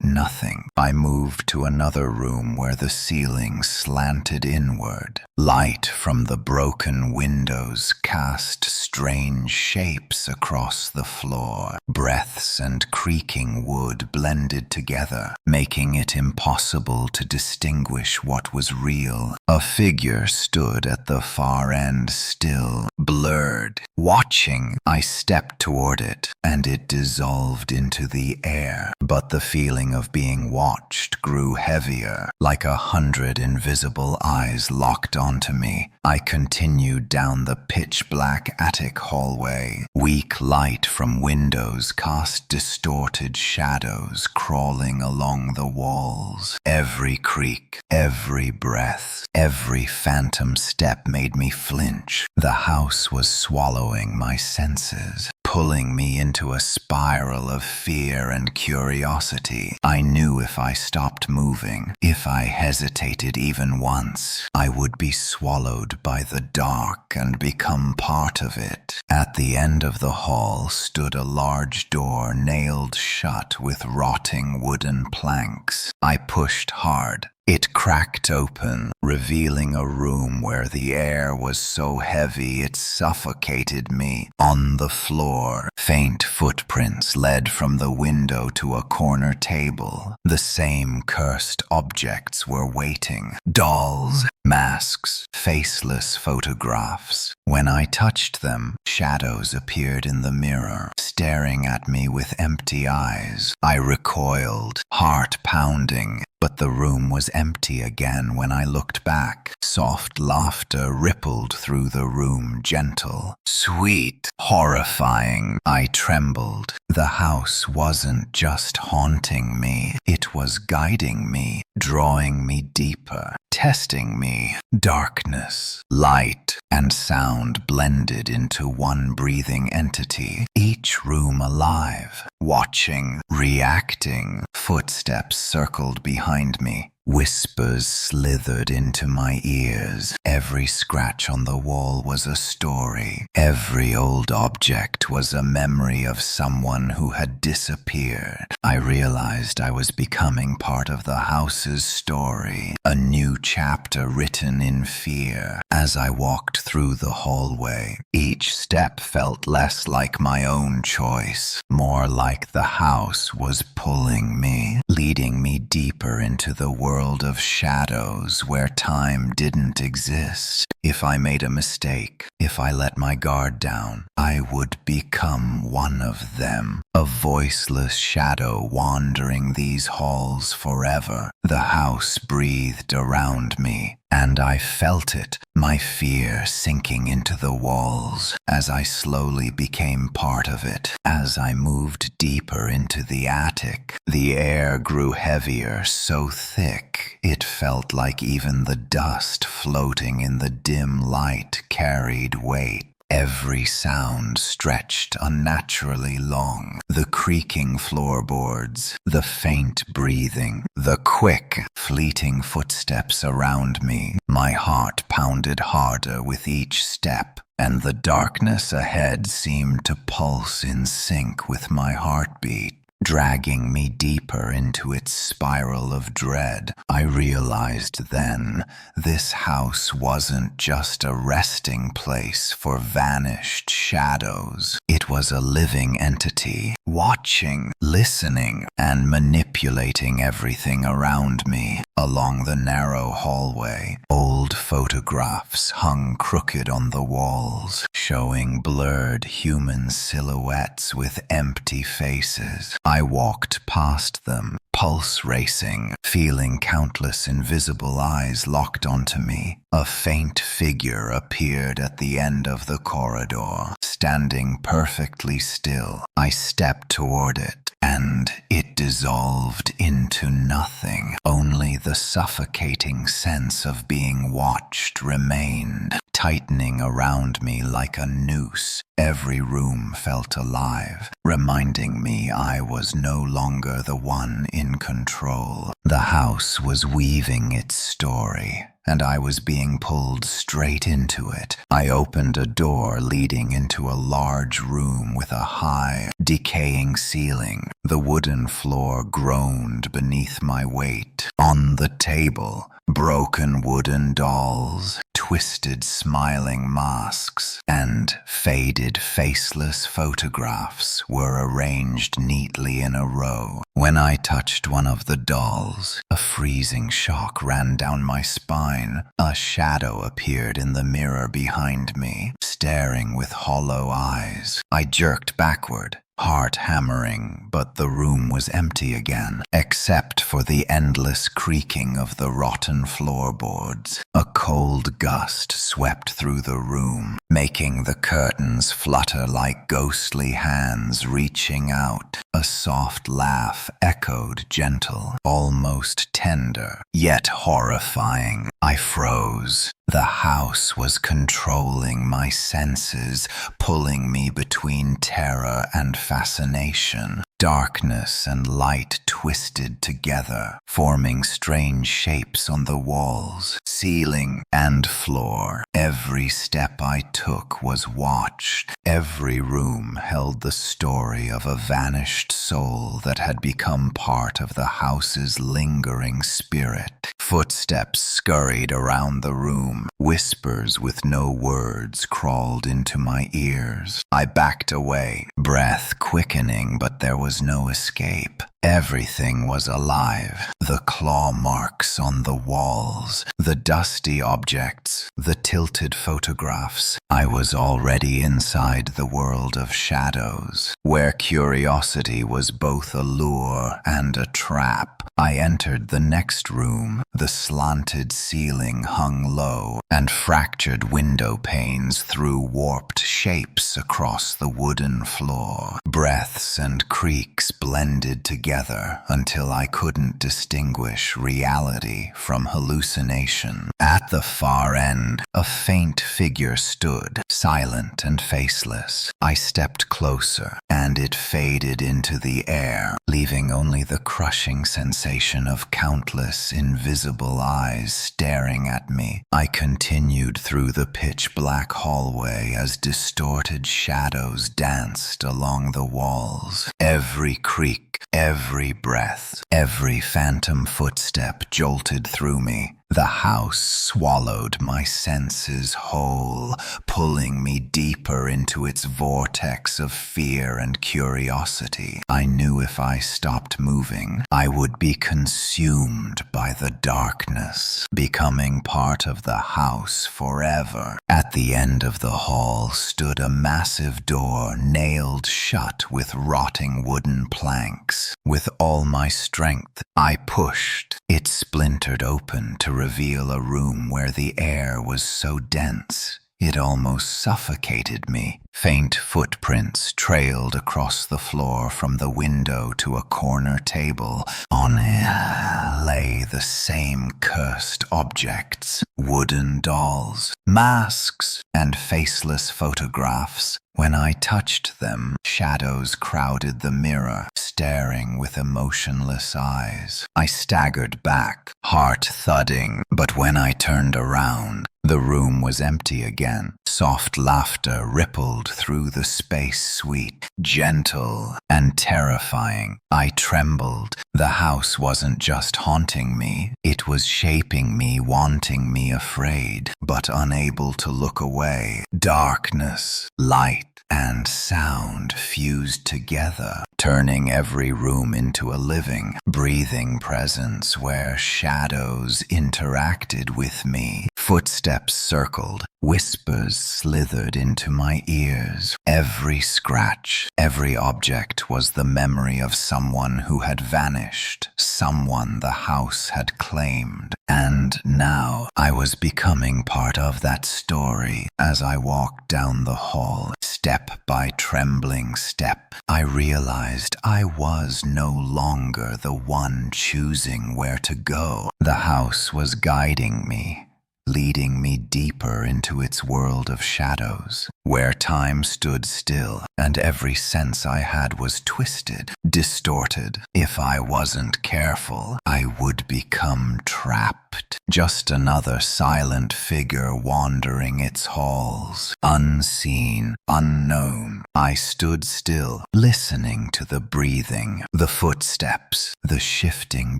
nothing. I moved to another room where the ceiling slanted inward. Light from the broken windows cast strange shapes across the floor. Breaths and creaking wood blended together, making it impossible to distinguish what was real. A figure stood at the far end, still, blurred, watching. I stepped toward it, and it dissolved into the air. But the feeling of being watched grew heavier, like 100 invisible eyes locked onto me. I continued down the pitch-black attic hallway. Weak light from windows cast distorted shadows crawling along the walls. Every creak, every breath, every phantom step made me flinch. The house was swallowing my senses, pulling me into a spiral of fear and curiosity. I knew if I stopped moving, if I hesitated even once, I would be swallowed by the dark and become part of it. At the end of the hall stood a large door nailed shut with rotting wooden planks. I pushed hard, It cracked open, revealing a room where the air was so heavy it suffocated me. On the floor, faint footprints led from the window to a corner table. The same cursed objects were waiting. Dolls, masks, faceless photographs. When I touched them, shadows appeared in the mirror, staring at me with empty eyes. I recoiled, heart pounding. But the room was empty again when I looked back. Soft laughter rippled through the room, gentle, sweet, horrifying. I trembled. The house wasn't just haunting me, it was guiding me, drawing me deeper, testing me. Darkness, light, and sound blended into one breathing entity, each room alive, watching, reacting. Footsteps circled behind me. Whispers slithered into my ears. Every scratch on the wall was a story. Every old object was a memory of someone who had disappeared. I realized I was becoming part of the house's story, a new chapter written in fear. As I walked through the hallway, each step felt less like my own choice, more like the house was pulling me, leading me deeper into the world of shadows where time didn't exist. If I made a mistake, if I let my guard down, I would become one of them, a voiceless shadow wandering these halls forever. The house breathed around me, and I felt it, my fear sinking into the walls as I slowly became part of it. As I moved deeper into the attic, the air grew heavier, so thick it felt like even the dust floating in the dim light carried weight. Every sound stretched unnaturally long. The creaking floorboards, the faint breathing, the quick, fleeting footsteps around me. My heart pounded harder with each step, and the darkness ahead seemed to pulse in sync with my heartbeat, dragging me deeper into its spiral of dread. I realized then, this house wasn't just a resting place for vanished shadows. It was a living entity, watching, listening, and manipulating everything around me. Along the narrow hallway, old photographs hung crooked on the walls, showing blurred human silhouettes with empty faces. I walked past them, pulse racing, feeling countless invisible eyes locked onto me. A faint figure appeared at the end of the corridor, standing perfectly still. I stepped toward it, and it dissolved into nothing. Only the suffocating sense of being watched remained, tightening around me like a noose. Every room felt alive, reminding me I was no longer the one in control. The house was weaving its story, and I was being pulled straight into it. I opened a door leading into a large room with a high, decaying ceiling. The wooden floor groaned beneath my weight. On the table, broken wooden dolls, twisted smiling masks, and faded faceless photographs were arranged neatly in a row. When I touched one of the dolls, a freezing shock ran down my spine. A shadow appeared in the mirror behind me, staring with hollow eyes. I jerked backward, heart hammering, but the room was empty again, except for the endless creaking of the rotten floorboards. A cold gust swept through the room, making the curtains flutter like ghostly hands reaching out. A soft laugh echoed, gentle, almost tender, yet horrifying. I froze. The house was controlling my senses, pulling me between terror and fascination. Darkness and light twisted together, forming strange shapes on the walls, ceiling, and floor. Every step I took was watched. Every room held the story of a vanished soul that had become part of the house's lingering spirit. Footsteps scurried around the room. Whispers with no words crawled into my ears. I backed away, breath quickening, but there was no escape. Everything was alive. The claw marks on the walls, the dusty objects, the tilted photographs. I was already inside the world of shadows, where curiosity was both a lure and a trap. I entered the next room. The slanted ceiling hung low, and fractured window panes threw warped shapes across the wooden floor. Breaths and creaks blended together until I couldn't distinguish reality from hallucination. At the far end, a faint figure stood, silent and faceless. I stepped closer, and it faded into the air, leaving only the crushing sensation of countless invisible eyes staring at me. I continued through the pitch-black hallway as distorted shadows danced along the walls. Every creak, every breath, every phantom footstep jolted through me. The house swallowed my senses whole, pulling me deeper into its vortex of fear and curiosity. I knew if I stopped moving, I would be consumed by the darkness, becoming part of the house forever. At the end of the hall stood a massive door nailed shut with rotting wooden planks. With all my strength, I pushed. It splintered open to reveal a room where the air was so dense it almost suffocated me. Faint footprints trailed across the floor from the window to a corner table. On it lay the same cursed objects, wooden dolls, masks, and faceless photographs. When I touched them, shadows crowded the mirror, staring with emotionless eyes. I staggered back, heart thudding, but when I turned around, the room was empty again. Soft laughter rippled through the space, sweet, gentle, and terrifying. I trembled. The house wasn't just haunting me, it was shaping me, wanting me afraid, but unable to look away. Darkness, light, and sound fused together, turning every room into a living, breathing presence where shadows interacted with me. Footsteps circled, whispers slithered into my ears. Every scratch, every object was the memory of someone who had vanished, someone the house had claimed. And now I was becoming part of that story. As I walked down the hall, step by trembling step, I realized I was no longer the one choosing where to go. The house was guiding me, leading me deeper into its world of shadows, where time stood still and every sense I had was twisted, distorted. If I wasn't careful, I would become trapped, just another silent figure wandering its halls, unseen, unknown. I stood still, listening to the breathing, the footsteps, the shifting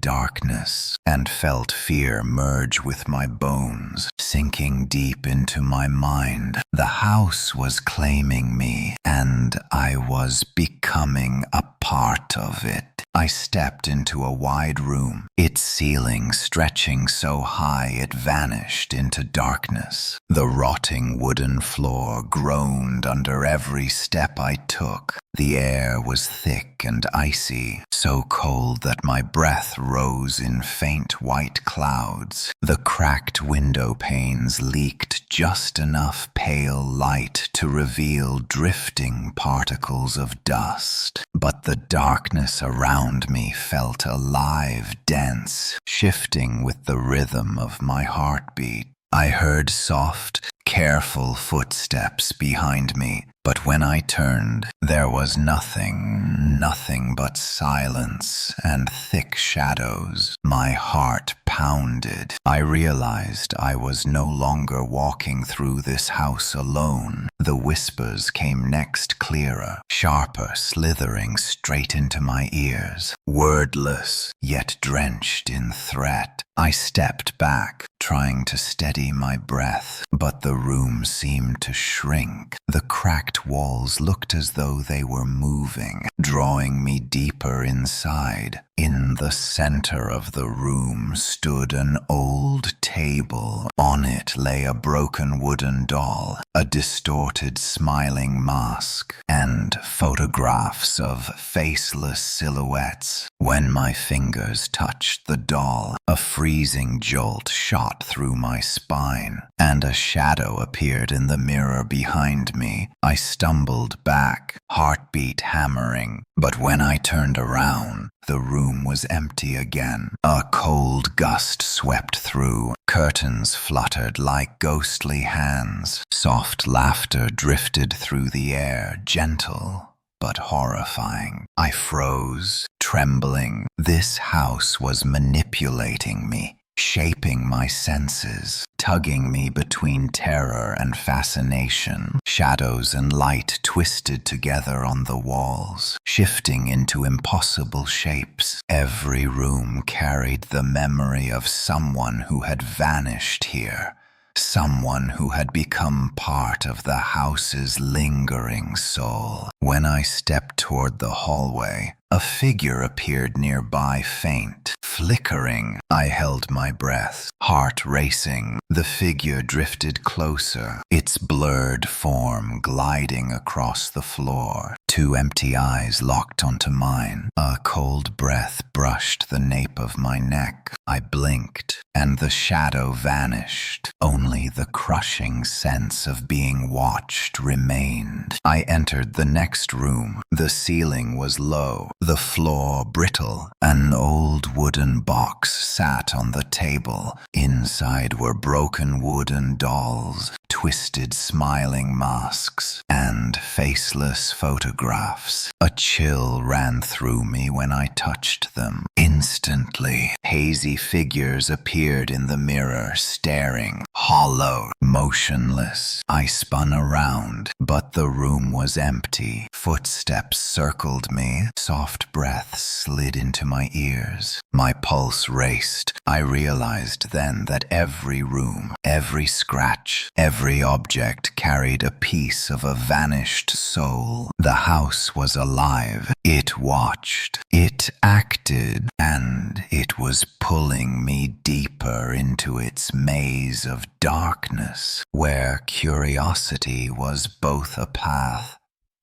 darkness, and felt fear merge with my bones, sinking deep into my mind. The house was claiming me, and I was becoming a part of it. I stepped into a wide room, its ceiling stretching so high it vanished into darkness. The rotting wooden floor groaned under every step I took. The air was thick and icy, so cold that my breath rose in faint white clouds. The cracked window panes leaked just enough pale light to reveal drifting particles of dust. But the darkness around me felt alive, dense, shifting with the rhythm of my heartbeat. I heard soft, careful footsteps behind me. But when I turned, there was nothing but silence and thick shadows. My heart pounded. I realized I was no longer walking through this house alone. The whispers came next, clearer, sharper, slithering straight into my ears. Wordless, yet drenched in threat. I stepped back, trying to steady my breath, but the room seemed to shrink. The cracked walls looked as though they were moving, drawing me deeper inside. In the center of the room stood an old table. On it lay a broken wooden doll, a distorted smiling mask, and photographs of faceless silhouettes. When my fingers touched the doll, a freezing jolt shot through my spine, and a shadow appeared in the mirror behind me. I stumbled back, heartbeat hammering, but when I turned around, the room was empty again. A cold gust swept through. Curtains fluttered like ghostly hands. Soft laughter drifted through the air, gentle but horrifying. I froze, trembling. This house was manipulating me, shaping my senses, tugging me between terror and fascination. Shadows and light twisted together on the walls, shifting into impossible shapes. Every room carried the memory of someone who had vanished here, someone who had become part of the house's lingering soul. When I stepped toward the hallway, a figure appeared nearby, faint, flickering. I held my breath, heart racing. The figure drifted closer, its blurred form gliding across the floor. Two empty eyes locked onto mine. A cold breath brushed the nape of my neck. I blinked, and the shadow vanished. Only the crushing sense of being watched remained. I entered the next room. The ceiling was low, the floor brittle. An old wooden box sat on the table. Inside were broken wooden dolls, twisted smiling masks, and faceless photographs. A chill ran through me when I touched them. Instantly, hazy figures appeared in the mirror, staring, hollow, motionless. I spun around, but the room was empty. Footsteps circled me. Soft breaths slid into my ears. My pulse raced. I realized then that every room, every scratch, every object carried a piece of a vanished soul. The house was alive. It watched. It acted. And it was pulling me deeper into its maze of darkness, where curiosity was both a path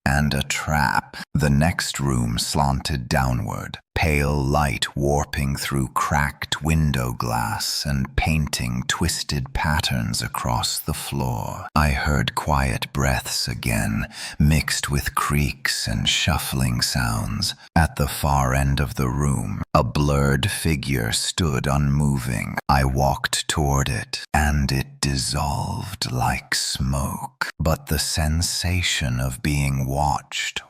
and a trap. The next room slanted downward, pale light warping through cracked window glass and painting twisted patterns across the floor. I heard quiet breaths again, mixed with creaks and shuffling sounds. At the far end of the room, a blurred figure stood unmoving. I walked toward it, and it dissolved like smoke. But the sensation of being watched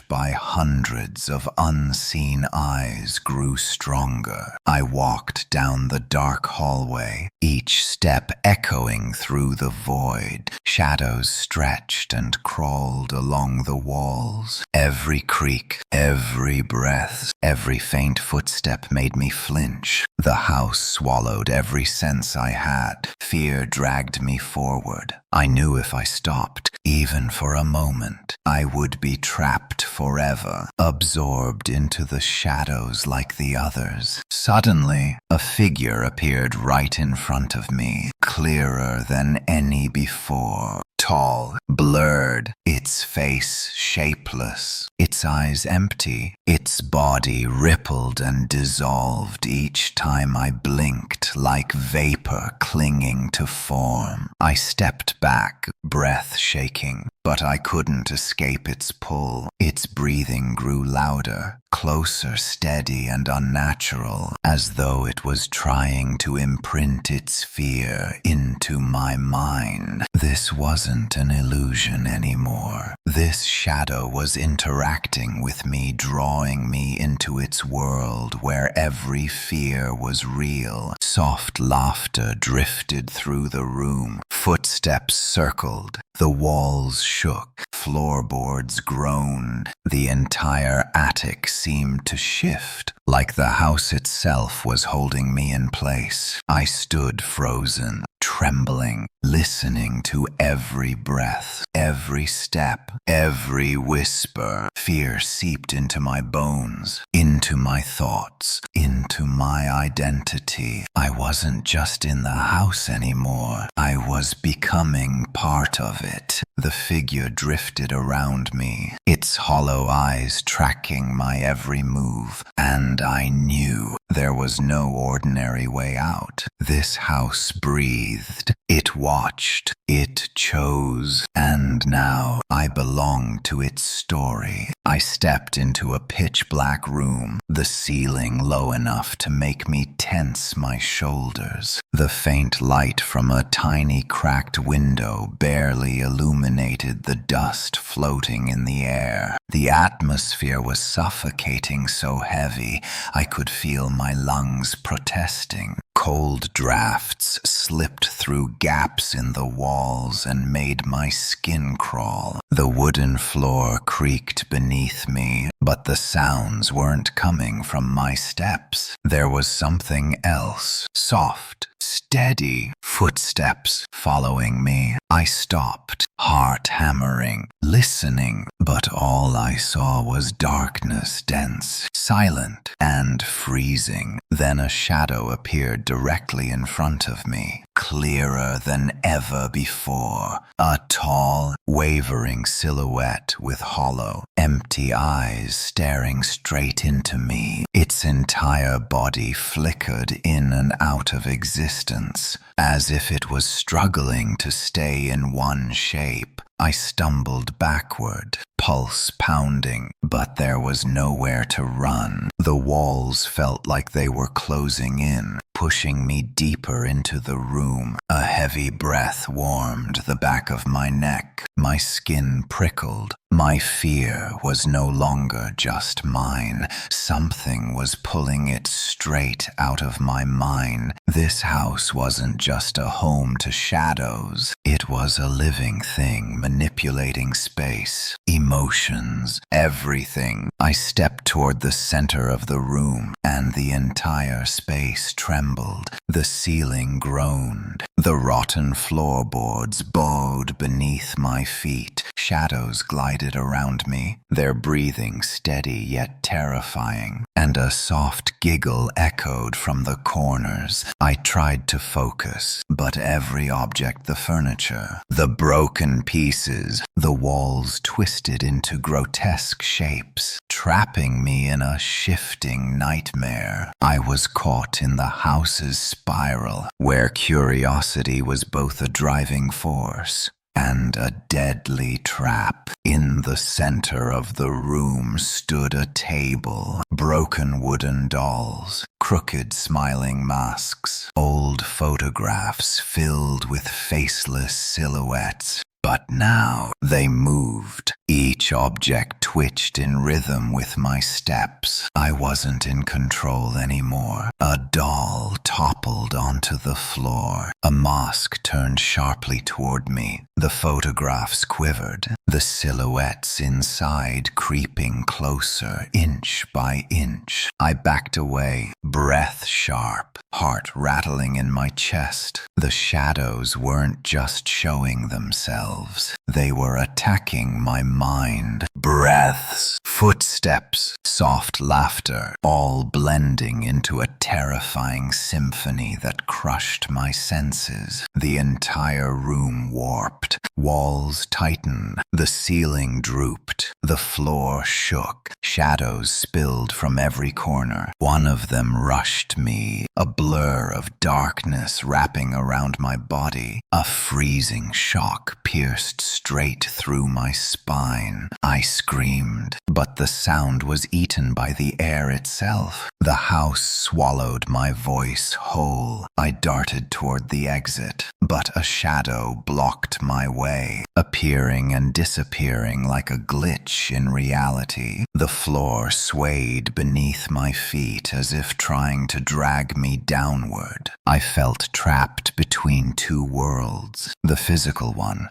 by hundreds of unseen eyes grew stronger. I walked down the dark hallway, each step echoing through the void. Shadows stretched and crawled along the walls. Every creak, every breath, every faint footstep made me flinch. The house swallowed every sense I had. Fear dragged me forward. I knew if I stopped, even for a moment, I would be trapped forever, absorbed into the shadows like the others. Suddenly, a figure appeared right in front of me, clearer than any before. Tall, blurred, its face shapeless, its eyes empty, its body rippled and dissolved each time I blinked, like vapor clinging to form. I stepped back, breath shaking. but I couldn't escape its pull. Its breathing grew louder, closer, steady and unnatural, as though it was trying to imprint its fear into my mind. This wasn't an illusion anymore. This shadow was interacting with me, drawing me into its world where every fear was real. Soft laughter drifted through the room. Footsteps circled. The walls shook. Floorboards groaned. The entire attic seemed to shift, like the house itself was holding me in place. I stood frozen, trembling, listening to every breath, every step, every whisper. Fear seeped into my bones, into my thoughts, into my identity. I wasn't just in the house anymore. I was becoming part of it. The figure drifted around me, its hollow eyes tracking my every move, and I knew there was no ordinary way out. This house breathed. It watched. It chose. And now I belonged to its story. I stepped into a pitch-black room, the ceiling low enough to make me tense my shoulders. The faint light from a tiny cracked window barely illuminated the dust floating in the air. The atmosphere was suffocating, so heavy I could feel my lungs protesting. Cold drafts slipped through gaps in the walls and made my skin crawl. The wooden floor creaked beneath me, but the sounds weren't coming from my steps. There was something else, soft, steady, footsteps following me. I stopped, heart hammering, listening, but all I saw was darkness, dense, silent, and freezing. Then a shadow appeared directly in front of me, clearer than ever before. A tall, wavering silhouette with hollow, empty eyes staring straight into me. Its entire body flickered in and out of existence, as if it was struggling to stay in one shape. I stumbled backward, pulse pounding, but there was nowhere to run. The walls felt like they were closing in, pushing me deeper into the room. A heavy breath warmed the back of my neck. My skin prickled. My fear was no longer just mine. Something was pulling it straight out of my mind. This house wasn't just a home to shadows. It was a living thing manipulating space, emotions, everything. I stepped toward the center of the room, and the entire space trembled. The ceiling groaned. The rotten floorboards bowed beneath my feet. Shadows glided around me, their breathing steady yet terrifying, and a soft giggle echoed from the corners. I tried to focus, but every object, the furniture, the broken pieces, the walls twisted into grotesque shapes, trapping me in a shifting nightmare. I was caught in the house's spiral, where curiosity was both a driving force and a deadly trap. In the center of the room stood a table, broken wooden dolls, crooked smiling masks, old photographs filled with faceless silhouettes. But now they moved. Each object twitched in rhythm with my steps. I wasn't in control anymore. A doll toppled onto the floor. A mask turned sharply toward me. The photographs quivered, the silhouettes inside creeping closer, inch by inch. I backed away, breath sharp, heart rattling in my chest. The shadows weren't just showing themselves. They were attacking my mind. Breaths, footsteps, soft laughter, all blending into a terrifying symphony that crushed my senses. The entire room warped. Walls tightened, the ceiling drooped, the floor shook, shadows spilled from every corner. One of them rushed me, a blur of darkness wrapping around my body. A freezing shock pierced straight through my spine. I screamed, but the sound was eaten by the air itself. The house swallowed my voice whole. I darted toward the exit, but a shadow blocked my way, appearing and disappearing like a glitch in reality. The floor swayed beneath my feet as if trying to drag me downward. I felt trapped between two worlds, the physical one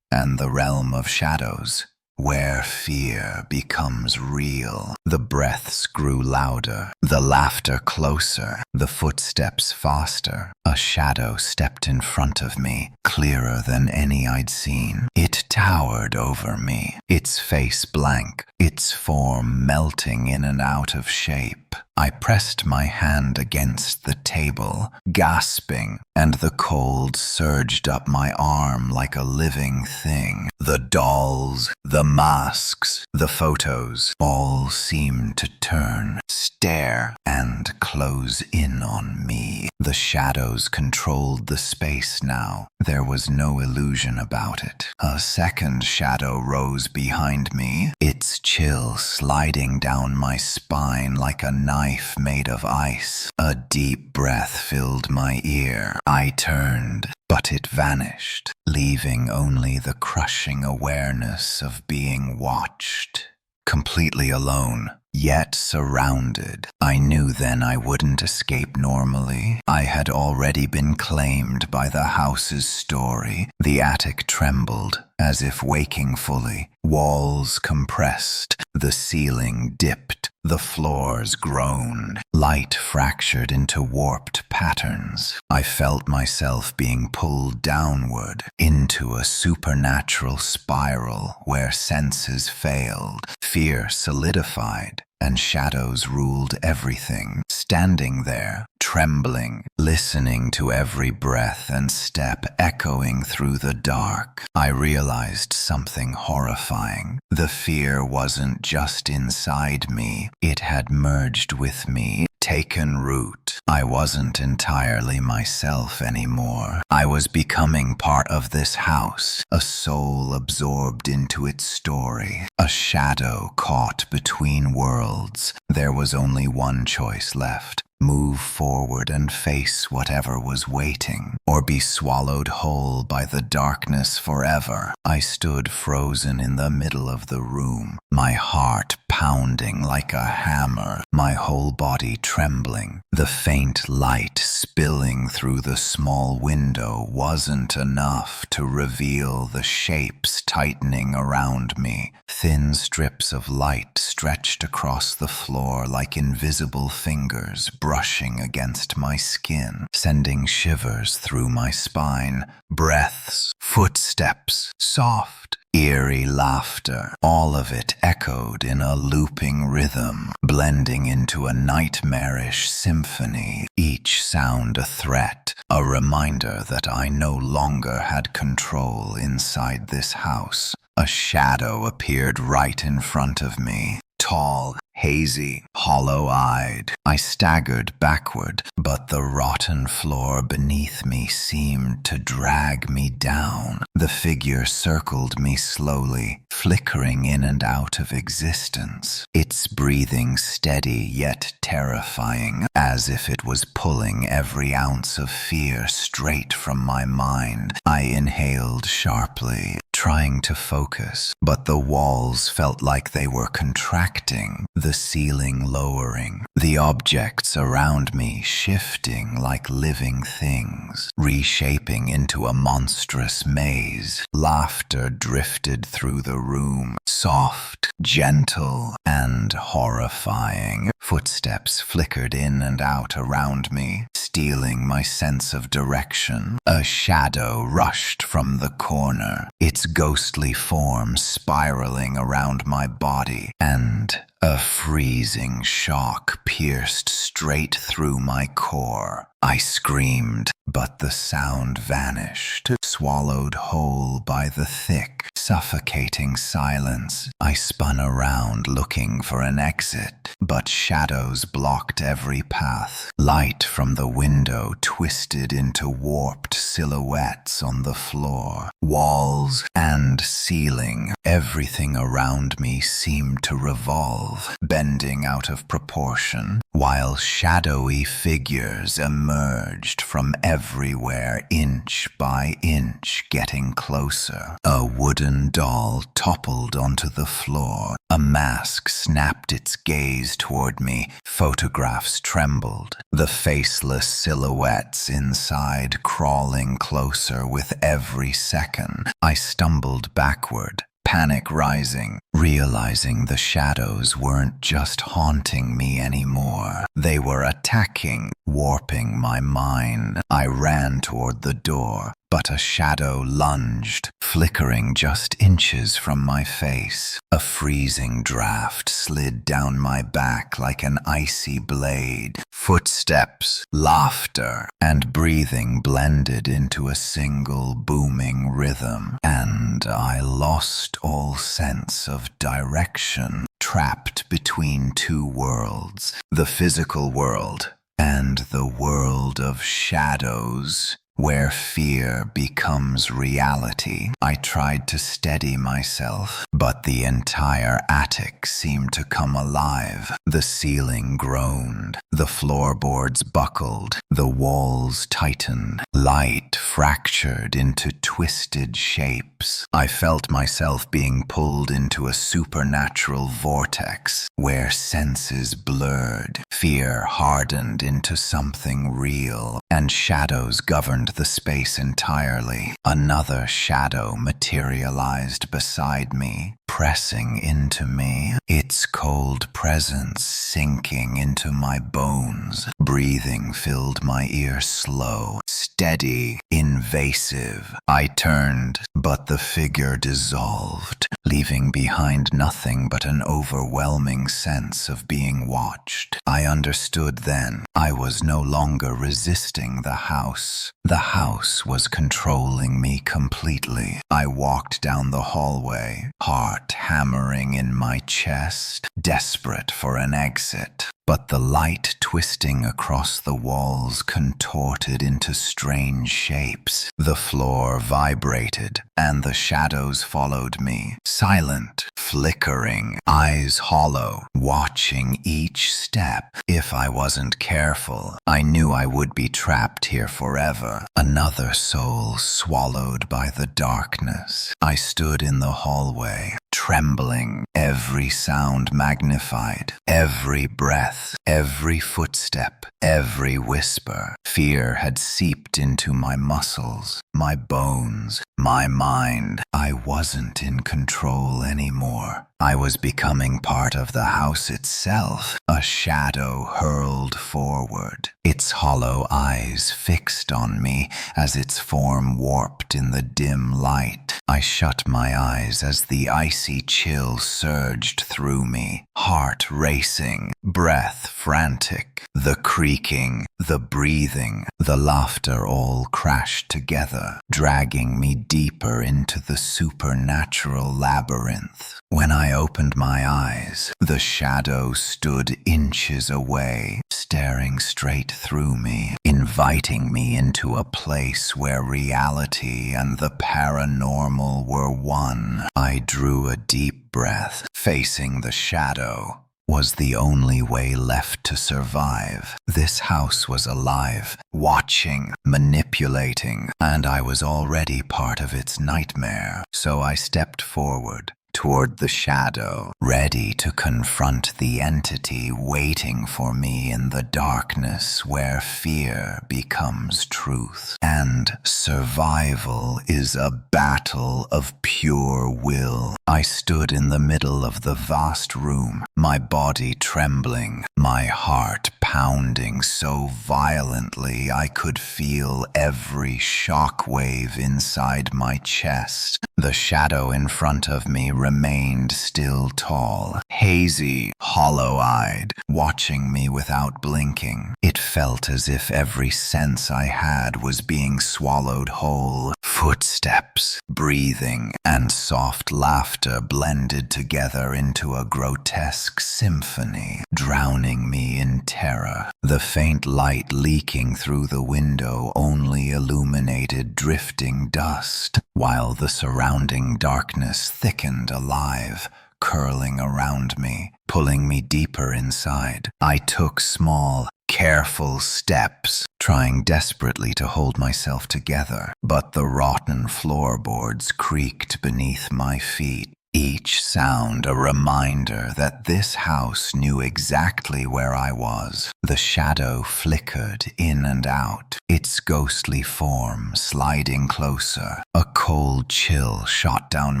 and the realm of shadows, where fear becomes real. The breaths grew louder, the laughter closer, the footsteps faster. A shadow stepped in front of me, clearer than any I'd seen. It towered over me, its face blank, its form melting in and out of shape. I pressed my hand against the table, gasping, and the cold surged up my arm like a living thing. The dolls, the masks, the photos, all seemed to turn, stare, and close in on me. The shadows controlled the space now. There was no illusion about it. A second shadow rose behind me, its chill sliding down my spine like a knife made of ice. A deep breath filled my ear. I turned, but it vanished, leaving only the crushing awareness of being watched. Completely alone, yet surrounded. I knew then I wouldn't escape normally. I had already been claimed by the house's story. The attic trembled, as if waking fully. Walls compressed, the ceiling dipped, the floors groaned. Light fractured into warped patterns. I felt myself being pulled downward into a supernatural spiral where senses failed, fear solidified, and shadows ruled everything. Standing there, trembling, listening to every breath and step echoing through the dark, I realized something horrifying. The fear wasn't just inside me, it had merged with me, taken root. I wasn't entirely myself anymore. I was becoming part of this house, a soul absorbed into its story, a shadow caught between worlds. There was only one choice left. Move forward and face whatever was waiting, or be swallowed whole by the darkness forever. I stood frozen in the middle of the room, my heart pounding like a hammer, my whole body trembling. The faint light spilling through the small window wasn't enough to reveal the shapes tightening around me. Thin strips of light stretched across the floor like invisible fingers, brushing against my skin, sending shivers through my spine. Breaths, footsteps, soft, eerie laughter, all of it echoed in a looping rhythm, blending into a nightmarish symphony, each sound a threat, a reminder that I no longer had control inside this house. A shadow appeared right in front of me, tall, hazy, hollow-eyed. I staggered backward, but the rotten floor beneath me seemed to drag me down. The figure circled me slowly, flickering in and out of existence, its breathing steady yet terrifying, as if it was pulling every ounce of fear straight from my mind. I inhaled sharply, trying to focus, but the walls felt like they were contracting, the ceiling lowering, the objects around me shifting like living things, reshaping into a monstrous maze. Laughter drifted through the room, soft, gentle, and horrifying. Footsteps flickered in and out around me, stealing my sense of direction. A shadow rushed from the corner, its ghostly form spiraling around my body, and a freezing shock pierced straight through my core. I screamed, but the sound vanished, swallowed whole by the thick, suffocating silence. I spun around looking for an exit, but shadows blocked every path. Light from the window twisted into warped silhouettes on the floor. Walls and ceiling, everything around me seemed to revolve, bending out of proportion, while shadowy figures emerged from everywhere, inch by inch, getting closer. A wooden doll toppled onto the floor. A mask snapped its gaze toward me. Photographs trembled, the faceless silhouettes inside crawling closer with every second. I stumbled backward, panic rising, realizing the shadows weren't just haunting me anymore. They were attacking, warping my mind. I ran toward the door, but a shadow lunged, flickering just inches from my face. A freezing draft slid down my back like an icy blade. Footsteps, laughter, and breathing blended into a single booming rhythm, and I lost all sense of direction, trapped between two worlds, the physical world and the world of shadows, where fear becomes reality. I tried to steady myself, but the entire attic seemed to come alive. The ceiling groaned, the floorboards buckled, the walls tightened, light fractured into twisted shapes. I felt myself being pulled into a supernatural vortex where senses blurred, fear hardened into something real, and shadows governed the space entirely. Another shadow materialized beside me, pressing into me, its cold presence sinking into my bones. Breathing filled my ear slow, steady, invasive. I turned, but the figure dissolved, leaving behind nothing but an overwhelming sense of being watched. I understood then. I was no longer resisting the house. The house was controlling me completely. I walked down the hallway, heart hammering in my chest, desperate for an exit. But the light twisting across the walls contorted into strange shapes. The floor vibrated, and the shadows followed me, silent, flickering, eyes hollow, watching each step. If I wasn't careful, I knew I would be trapped here forever, another soul swallowed by the darkness. I stood in the hallway, trembling, every sound magnified, every breath, every footstep, every whisper. Fear had seeped into my muscles, my bones, my mind. I wasn't in control anymore. I was becoming part of the house itself. A shadow hurled forward, its hollow eyes fixed on me as its form warped in the dim light. I shut my eyes as the icy chill surged through me, heart racing, breath frantic. The creaking, the breathing, the laughter all crashed together, dragging me deeper into the supernatural labyrinth. When I opened my eyes, the shadow stood inches away, staring straight through me, inviting me into a place where reality and the paranormal were one. I drew a deep breath. Facing the shadow was the only way left to survive. This house was alive, watching, manipulating, and I was already part of its nightmare. So I stepped forward, toward the shadow, ready to confront the entity waiting for me in the darkness where fear becomes truth. And survival is a battle of pure will. I stood in the middle of the vast room, my body trembling, my heart pounding so violently I could feel every shock wave inside my chest. The shadow in front of me remained still tall, hazy, hollow-eyed, watching me without blinking. It felt as if every sense I had was being swallowed whole. Footsteps, breathing, and soft laughter blended together into a grotesque symphony, drowning me in terror. The faint light leaking through the window only illuminated drifting dust, while the surrounding darkness thickened alive, curling around me, pulling me deeper inside. I took small, careful steps, trying desperately to hold myself together, but the rotten floorboards creaked beneath my feet, each sound a reminder that this house knew exactly where I was. The shadow flickered in and out, its ghostly form sliding closer. A cold chill shot down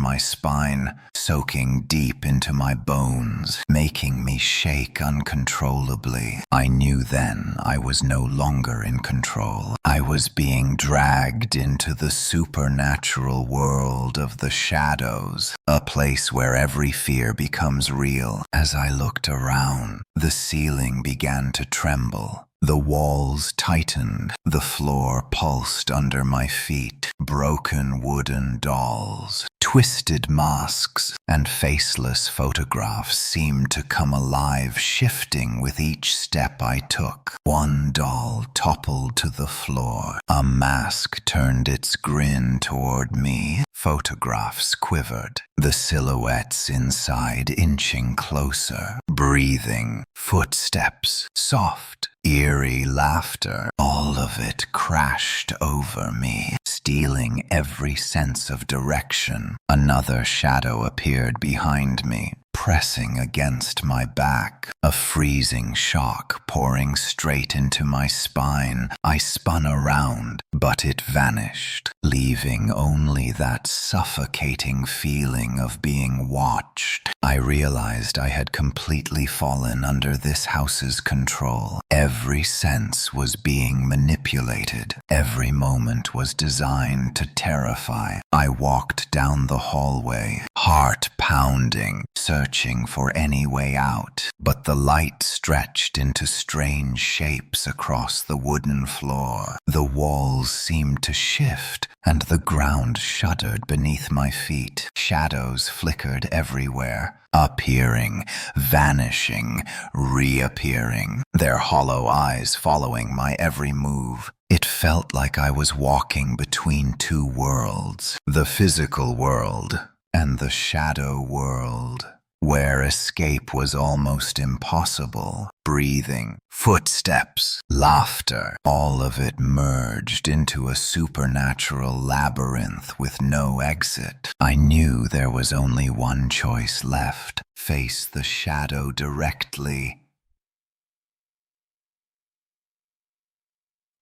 my spine, soaking deep into my bones, making me shake uncontrollably. I knew then I was no longer in control. I was being dragged into the supernatural world of the shadows, a place where every fear becomes real. As I looked around, the ceiling began to tremble. The walls tightened, the floor pulsed under my feet. Broken wooden dolls, twisted masks, and faceless photographs seemed to come alive, shifting with each step I took. One doll toppled to the floor. A mask turned its grin toward me. Photographs quivered, the silhouettes inside inching closer, breathing, footsteps, soft, eerie laughter. All of it crashed over me, stealing every sense of direction. Another shadow appeared behind me, pressing against my back, a freezing shock pouring straight into my spine. I spun around, but it vanished, leaving only that suffocating feeling of being watched. I realized I had completely fallen under this house's control. Every sense was being manipulated. Every moment was designed to terrify. I walked down the hallway, heart pounding, searching for any way out. But the light stretched into strange shapes across the wooden floor. The walls seemed to shift, and the ground shuddered beneath my feet. Shadows flickered everywhere, appearing, vanishing, reappearing, their hollow eyes following my every move. It felt like I was walking between two worlds, the physical world and the shadow world, where escape was almost impossible. Breathing, footsteps, laughter, all of it merged into a supernatural labyrinth with no exit. I knew there was only one choice left: face the shadow directly,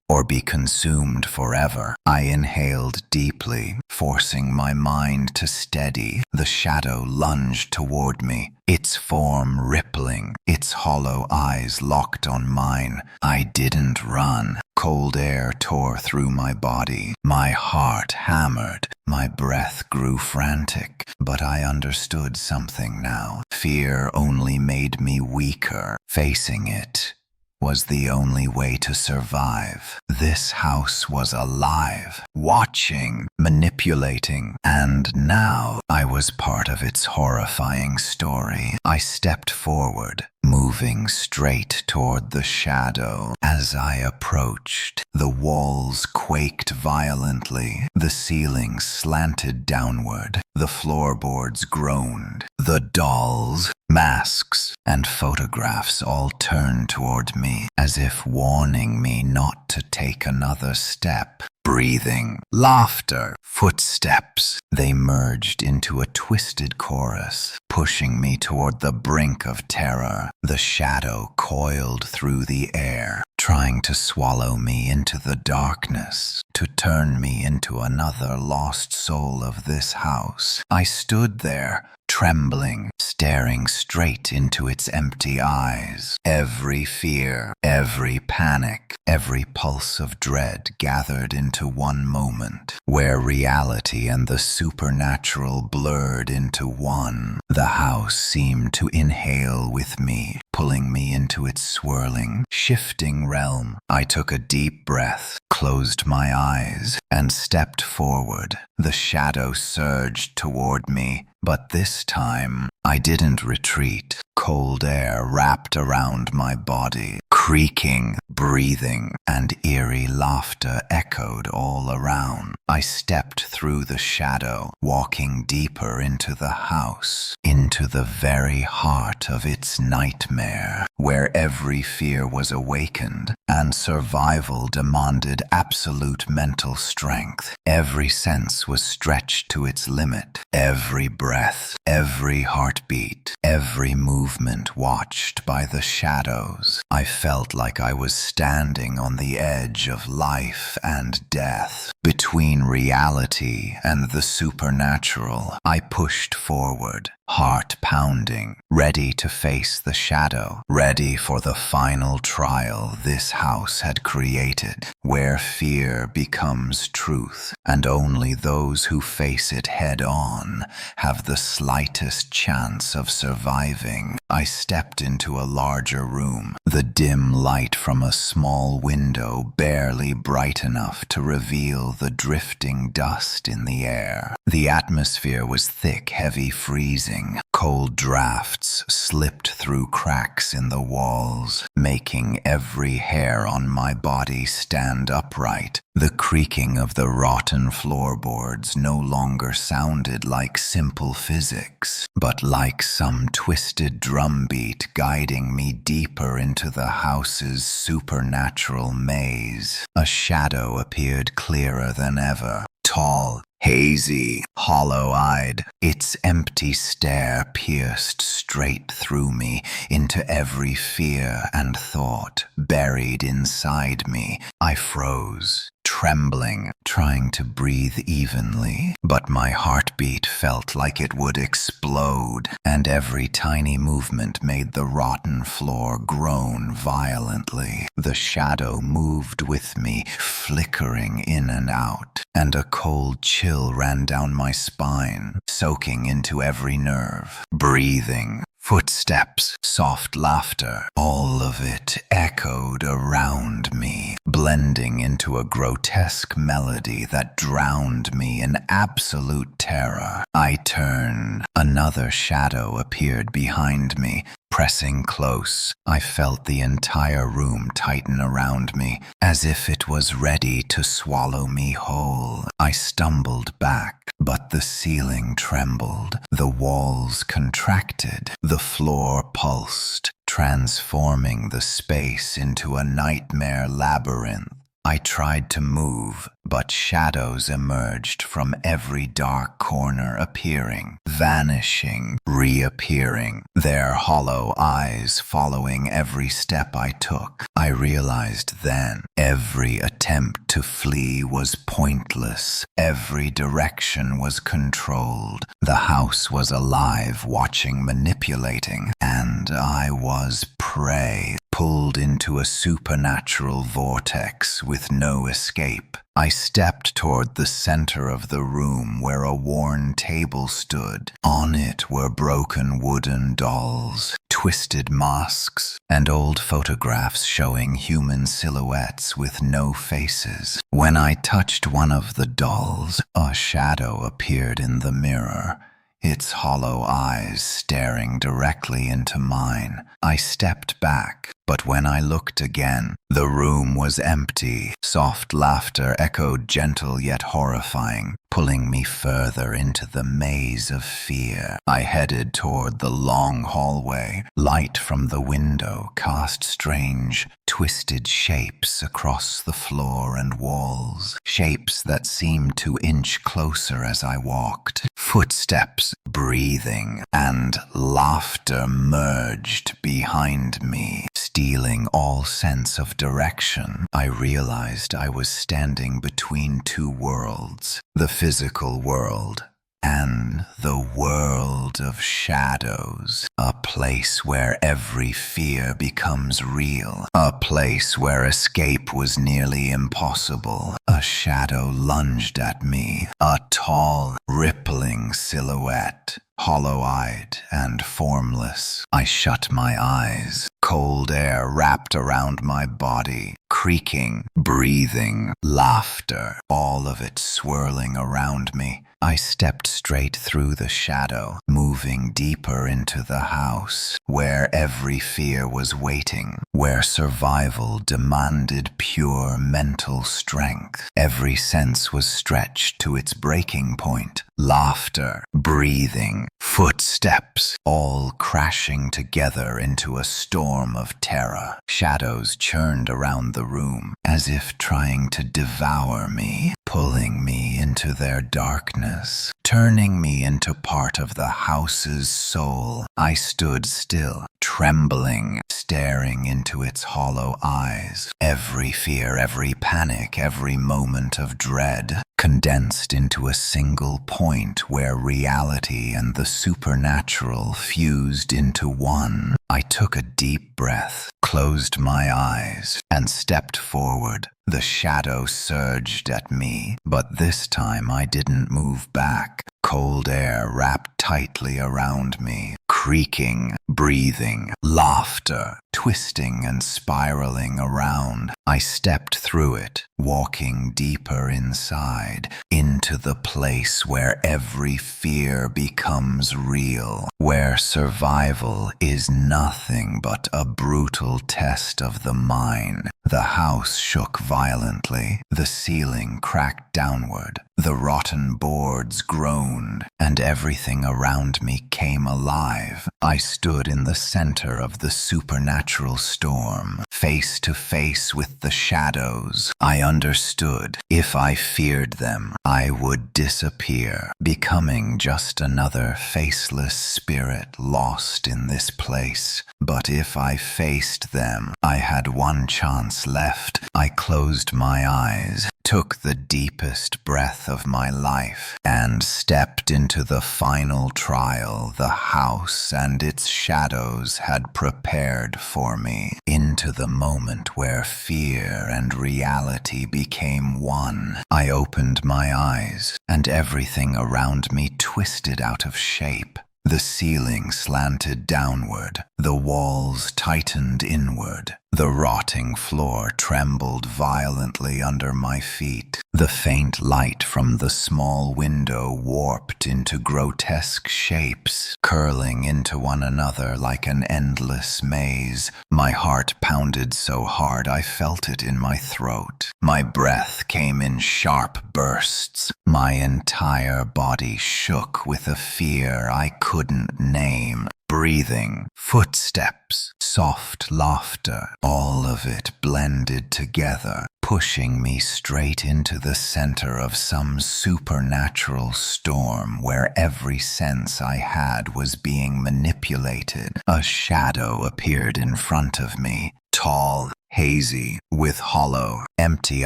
or be consumed forever. I inhaled deeply, forcing my mind to steady. The shadow lunged toward me, its form rippling, its hollow eyes locked on mine. I didn't run. Cold air tore through my body. My heart hammered. My breath grew frantic. But I understood something now. Fear only made me weaker. Facing it was the only way to survive. This house was alive, watching, manipulating, and now I was part of its horrifying story. I stepped forward, moving straight toward the shadow. As I approached, the walls quaked violently, the ceiling slanted downward, the floorboards groaned, the dolls, masks, and photographs all turned toward me, as if warning me not to take another step. breathing, laughter, footsteps. They merged into a twisted chorus, pushing me toward the brink of terror. The shadow coiled through the air, trying to swallow me into the darkness, to turn me into another lost soul of this house. I stood there, trembling, staring straight into its empty eyes. Every fear, every panic, every pulse of dread gathered into one moment, where reality and the supernatural blurred into one. The house seemed to inhale with me, pulling me into its swirling, shifting realm. I took a deep breath, closed my eyes, and stepped forward. The shadow surged toward me, but this time I didn't retreat. Cold air wrapped around my body, creaking, breathing, and eerie laughter echoed all around. I stepped through the shadow, walking deeper into the house, into the very heart of its nightmare, where every fear was awakened and survival demanded absolute mental strength. Every sense was stretched to its limit. Every breath, every heartbeat, every movement watched by the shadows. I felt like I was standing on the edge of life and death. Between reality and the supernatural, I pushed forward, heart pounding, ready to face the shadow, ready for the final trial this house had created, where fear becomes truth, and only those who face it head-on have the slightest chance of surviving. I stepped into a larger room, the dim light from a small window barely bright enough to reveal the drifting dust in the air. The atmosphere was thick, heavy, freezing. Cold drafts slipped through cracks in the walls, making every hair on my body stand upright. The creaking of the rotten floorboards no longer sounded like simple physics, but like some twisted drumbeat guiding me deeper into the house's supernatural maze. A shadow appeared clearer than ever, tall, hazy, hollow-eyed. Its empty stare pierced straight through me, into every fear and thought buried inside me. I froze, trembling, trying to breathe evenly, but my heartbeat felt like it would explode, and every tiny movement made the rotten floor groan violently. The shadow moved with me, flickering in and out, and a cold chill ran down my spine, soaking into every nerve. Breathing, footsteps, soft laughter, all of it echoed around me, blending into a grotesque melody that drowned me in absolute terror. I turned. Another shadow appeared behind me, pressing close. I felt the entire room tighten around me, as if it was ready to swallow me whole. I stumbled back, but the ceiling trembled, the walls contracted, the floor pulsed, transforming the space into a nightmare labyrinth. I tried to move, but shadows emerged from every dark corner, appearing, vanishing, reappearing, their hollow eyes following every step I took. I realized then every attempt to flee was pointless. Every direction was controlled. The house was alive, watching, manipulating, and I was prey, pulled into a supernatural vortex with no escape. I stepped toward the center of the room where a worn table stood. On it were broken wooden dolls, twisted masks, and old photographs showing human silhouettes with no faces. When I touched one of the dolls, a shadow appeared in the mirror. its hollow eyes staring directly into mine. I stepped back, but when I looked again, the room was empty. Soft laughter echoed, gentle yet horrifying, pulling me further into the maze of fear. I headed toward the long hallway. Light from the window cast strange, twisted shapes across the floor and walls, shapes that seemed to inch closer as I walked. Footsteps, breathing, and laughter merged behind me, stealing all sense of direction. I realized I was standing between two worlds, the physical world and the world of shadows, a place where every fear becomes real, a place where escape was nearly impossible. A shadow lunged at me, a tall, rippling silhouette, hollow-eyed and formless. I shut my eyes. Cold air wrapped around my body, creaking, breathing, laughter, all of it swirling around me. I stepped straight through the shadow, moving deeper into the house, where every fear was waiting, where survival demanded pure mental strength. Every sense was stretched to its breaking point. Laughter, breathing, footsteps, all crashing together into a storm of terror. Shadows churned around the room, as if trying to devour me, pulling me into their darkness, turning me into part of the house's soul. I stood still, trembling, staring into its hollow eyes. Every fear, every panic, every moment of dread condensed into a single point where reality and the supernatural fused into one. I took a deep breath, closed my eyes, and stepped forward. The shadow surged at me, but this time I didn't move back. Cold air wrapped tightly around me, creaking, breathing, laughter, twisting and spiraling around. I stepped through it, walking deeper inside, into the place where every fear becomes real, where survival is nothing but a brutal test of the mind. The house shook violently, the ceiling cracked downward, the rotten boards groaned, and everything around me came alive. I stood in the center of the supernatural storm, face to face with the shadows. I understood. If I feared them, I would disappear, becoming just another faceless spirit lost in this place. But if I faced them, I had one chance left. I closed my eyes, took the deepest breath of my life, and stepped into the final trial the house and its shadows had prepared for me, into the moment where fear and reality became one. I opened my eyes, and everything around me twisted out of shape. The ceiling slanted downward, the walls tightened inward, the rotting floor trembled violently under my feet. The faint light from the small window warped into grotesque shapes, curling into one another like an endless maze. My heart pounded so hard I felt it in my throat. My breath came in sharp bursts. My entire body shook with a fear I couldn't name. Breathing, footsteps, soft laughter, all of it blended together, pushing me straight into the center of some supernatural storm where every sense I had was being manipulated. A shadow appeared in front of me, tall, hazy, with hollow, empty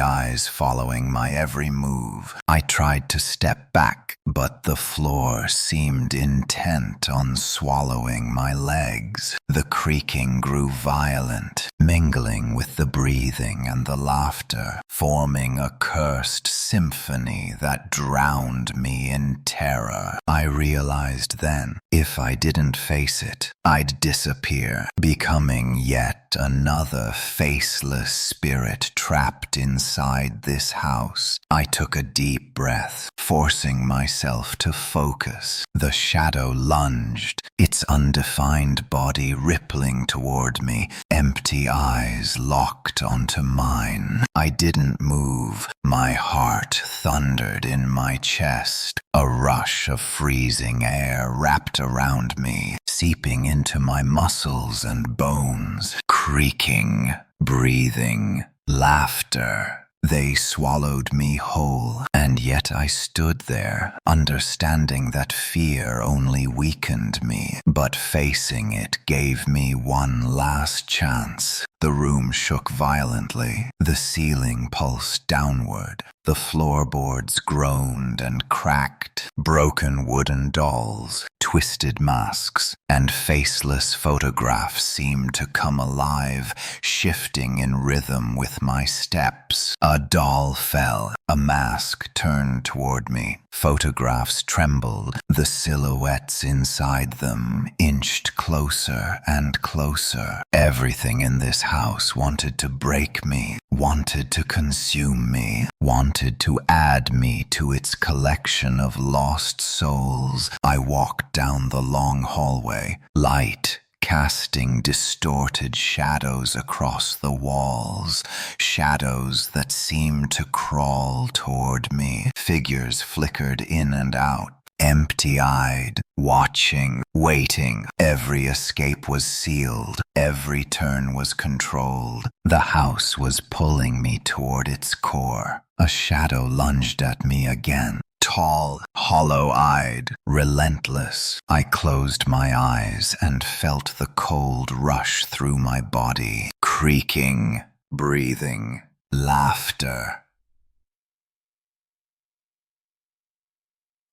eyes following my every move. I tried to step back, but the floor seemed intent on swallowing my legs. The creaking grew violent, mingling with the breathing and the laughter, forming a cursed symphony that drowned me in terror. I realized then, if I didn't face it, I'd disappear, becoming yet another face faceless spirit trapped inside this house. I took a deep breath, forcing myself to focus. The shadow lunged, its undefined body rippling toward me, empty eyes locked onto mine. I didn't move. My heart thundered in my chest. A rush of freezing air wrapped around me, seeping into my muscles and bones. Creaking, breathing, laughter. They swallowed me whole, and yet I stood there, understanding that fear only weakened me, but facing it gave me one last chance. The room shook violently, the ceiling pulsed downward, the floorboards groaned and cracked, broken wooden dolls, twisted masks, and faceless photographs seemed to come alive, shifting in rhythm with my steps. A doll fell, a mask turned toward me. Photographs trembled, the silhouettes inside them inched closer and closer. Everything in this house wanted to break me, wanted to consume me, wanted to add me to its collection of lost souls. I walked down the long hallway, light casting distorted shadows across the walls, shadows that seemed to crawl toward me. Figures flickered in and out, empty-eyed, watching, waiting. Every escape was sealed, every turn was controlled. The house was pulling me toward its core. A shadow lunged at me again. Tall, hollow-eyed, relentless. I closed my eyes and felt the cold rush through my body. Creaking, breathing, laughter.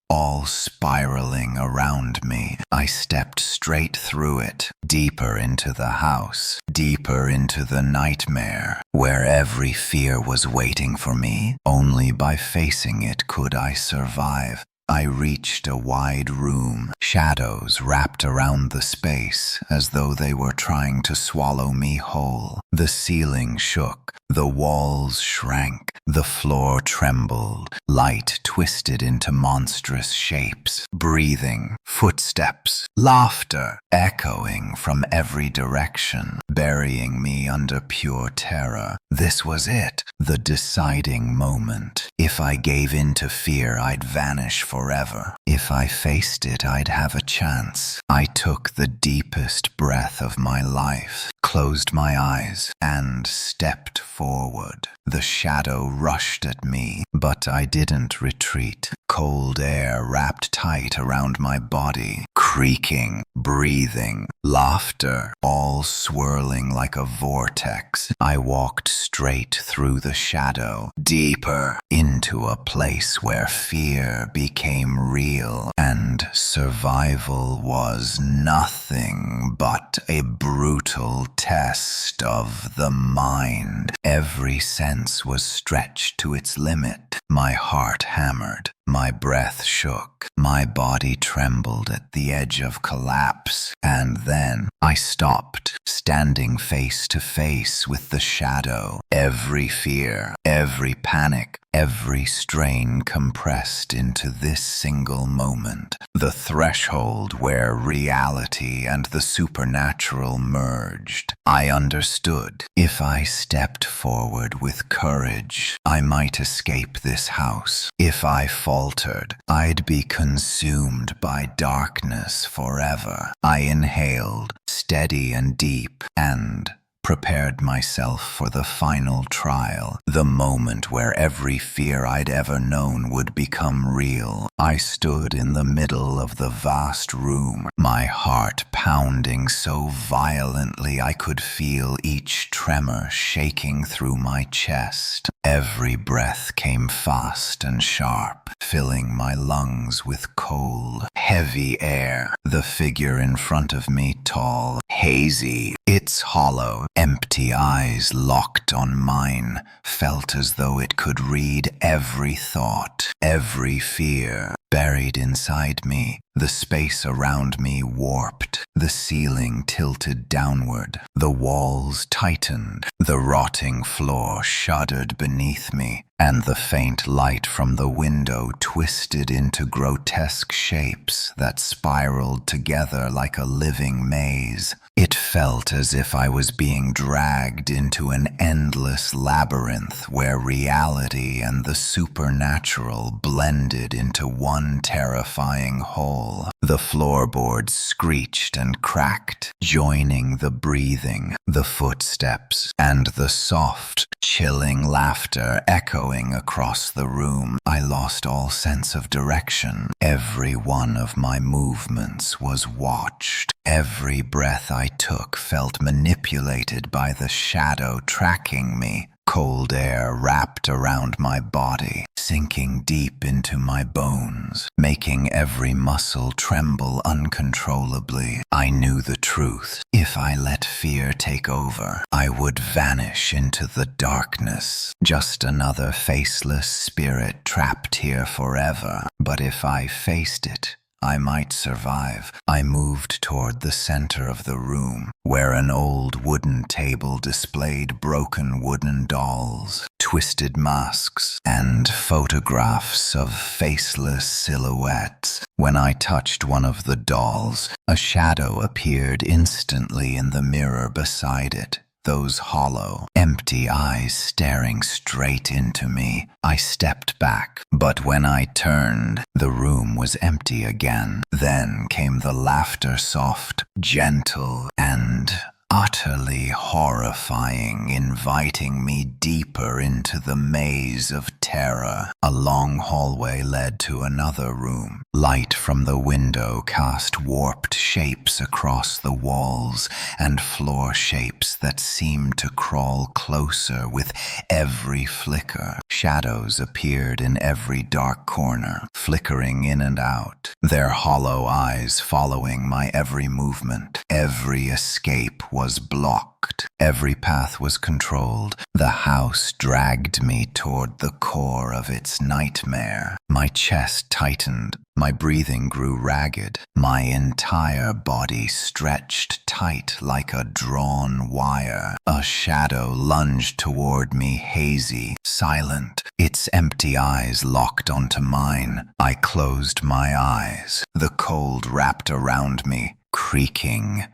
All spiraling around me. I stepped straight through it, deeper into the house, deeper into the nightmare, where every fear was waiting for me. Only by facing it could I survive. I reached a wide room, shadows wrapped around the space as though they were trying to swallow me whole. The ceiling shook, the walls shrank, the floor trembled, light twisted into monstrous shapes, breathing, footsteps, laughter, echoing from every direction, burying me under pure terror. This was it, the deciding moment. If I gave in to fear, I'd vanish forever. If I faced it, I'd have a chance. I took the deepest breath of my life, closed my eyes, and stepped forward. The shadow rushed at me, but I didn't retreat. Cold air wrapped tight around my body, creaking, breathing, laughter, all swirling like a vortex. I walked straight through the shadow, deeper into a place where fear became real and survival was nothing but a brutal test of the mind. Every sense was stretched to its limit. My heart hammered. My breath shook, my body trembled at the edge of collapse, and then I stopped, standing face to face with the shadow. Every fear, every panic, every strain compressed into this single moment, the threshold where reality and the supernatural merged. I understood. If I stepped forward with courage, I might escape this house. If I faltered, I'd be consumed by darkness forever. I inhaled, steady and deep, and prepared myself for the final trial, the moment where every fear I'd ever known would become real. I stood in the middle of the vast room, my heart pounding so violently I could feel each tremor shaking through my chest. Every breath came fast and sharp, filling my lungs with cold, heavy air. The figure in front of me tall, hazy, its hollow, empty eyes locked on mine, felt as though it could read every thought, every fear. Buried inside me, the space around me warped, the ceiling tilted downward, the walls tightened, the rotting floor shuddered beneath me, and the faint light from the window twisted into grotesque shapes that spiraled together like a living maze. It felt as if I was being dragged into an endless labyrinth where reality and the supernatural blended into one terrifying whole. The floorboards screeched and cracked, joining the breathing, the footsteps, and the soft, chilling laughter echoing across the room. I lost all sense of direction. Every one of my movements was watched. Every breath I took felt manipulated by the shadow tracking me. Cold air wrapped around my body, sinking deep into my bones, making every muscle tremble uncontrollably. I knew the truth. If I let fear take over, I would vanish into the darkness, just another faceless spirit trapped here forever. But if I faced it, I might survive. I moved toward the center of the room, where an old wooden table displayed broken wooden dolls, twisted masks, and photographs of faceless silhouettes. When I touched one of the dolls, a shadow appeared instantly in the mirror beside it. Those hollow, empty eyes staring straight into me. I stepped back, but when I turned, the room was empty again. Then came the laughter, soft, gentle, and utterly horrifying, inviting me deeper into the maze of terror. A long hallway led to another room. Light from the window cast warped shapes across the walls, and floor shapes that seemed to crawl closer with every flicker. Shadows appeared in every dark corner, flickering in and out, their hollow eyes following my every movement. Every escape was blocked. Every path was controlled. The house dragged me toward the core of its nightmare. My chest tightened. My breathing grew ragged. My entire body stretched tight like a drawn wire. A shadow lunged toward me, hazy, silent, its empty eyes locked onto mine. I closed my eyes. The cold wrapped around me, creaking,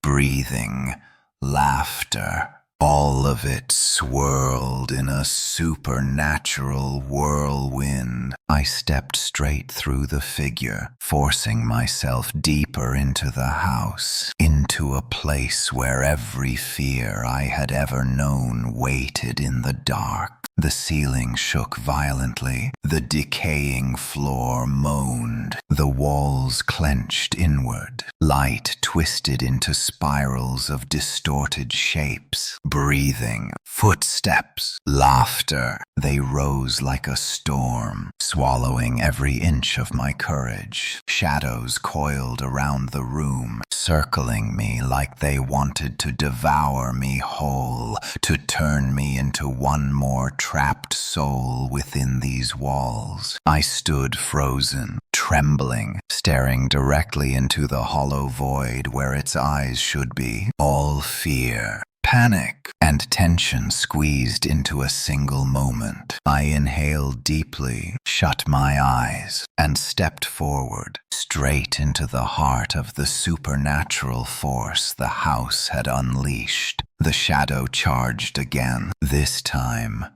breathing, laughter. All of it swirled in a supernatural whirlwind. I stepped straight through the figure, forcing myself deeper into the house, into a place where every fear I had ever known waited in the dark. The ceiling shook violently, the decaying floor moaned, the walls clenched inward, light twisted into spirals of distorted shapes, breathing, footsteps, laughter. They rose like a storm, swallowing every inch of my courage. Shadows coiled around the room, circling me like they wanted to devour me whole, to turn me into one more trapped soul within these walls. I stood frozen, trembling, staring directly into the hollow void where its eyes should be. All fear, panic, and tension squeezed into a single moment. I inhaled deeply, shut my eyes, and stepped forward, straight into the heart of the supernatural force the house had unleashed. The shadow charged again. This time,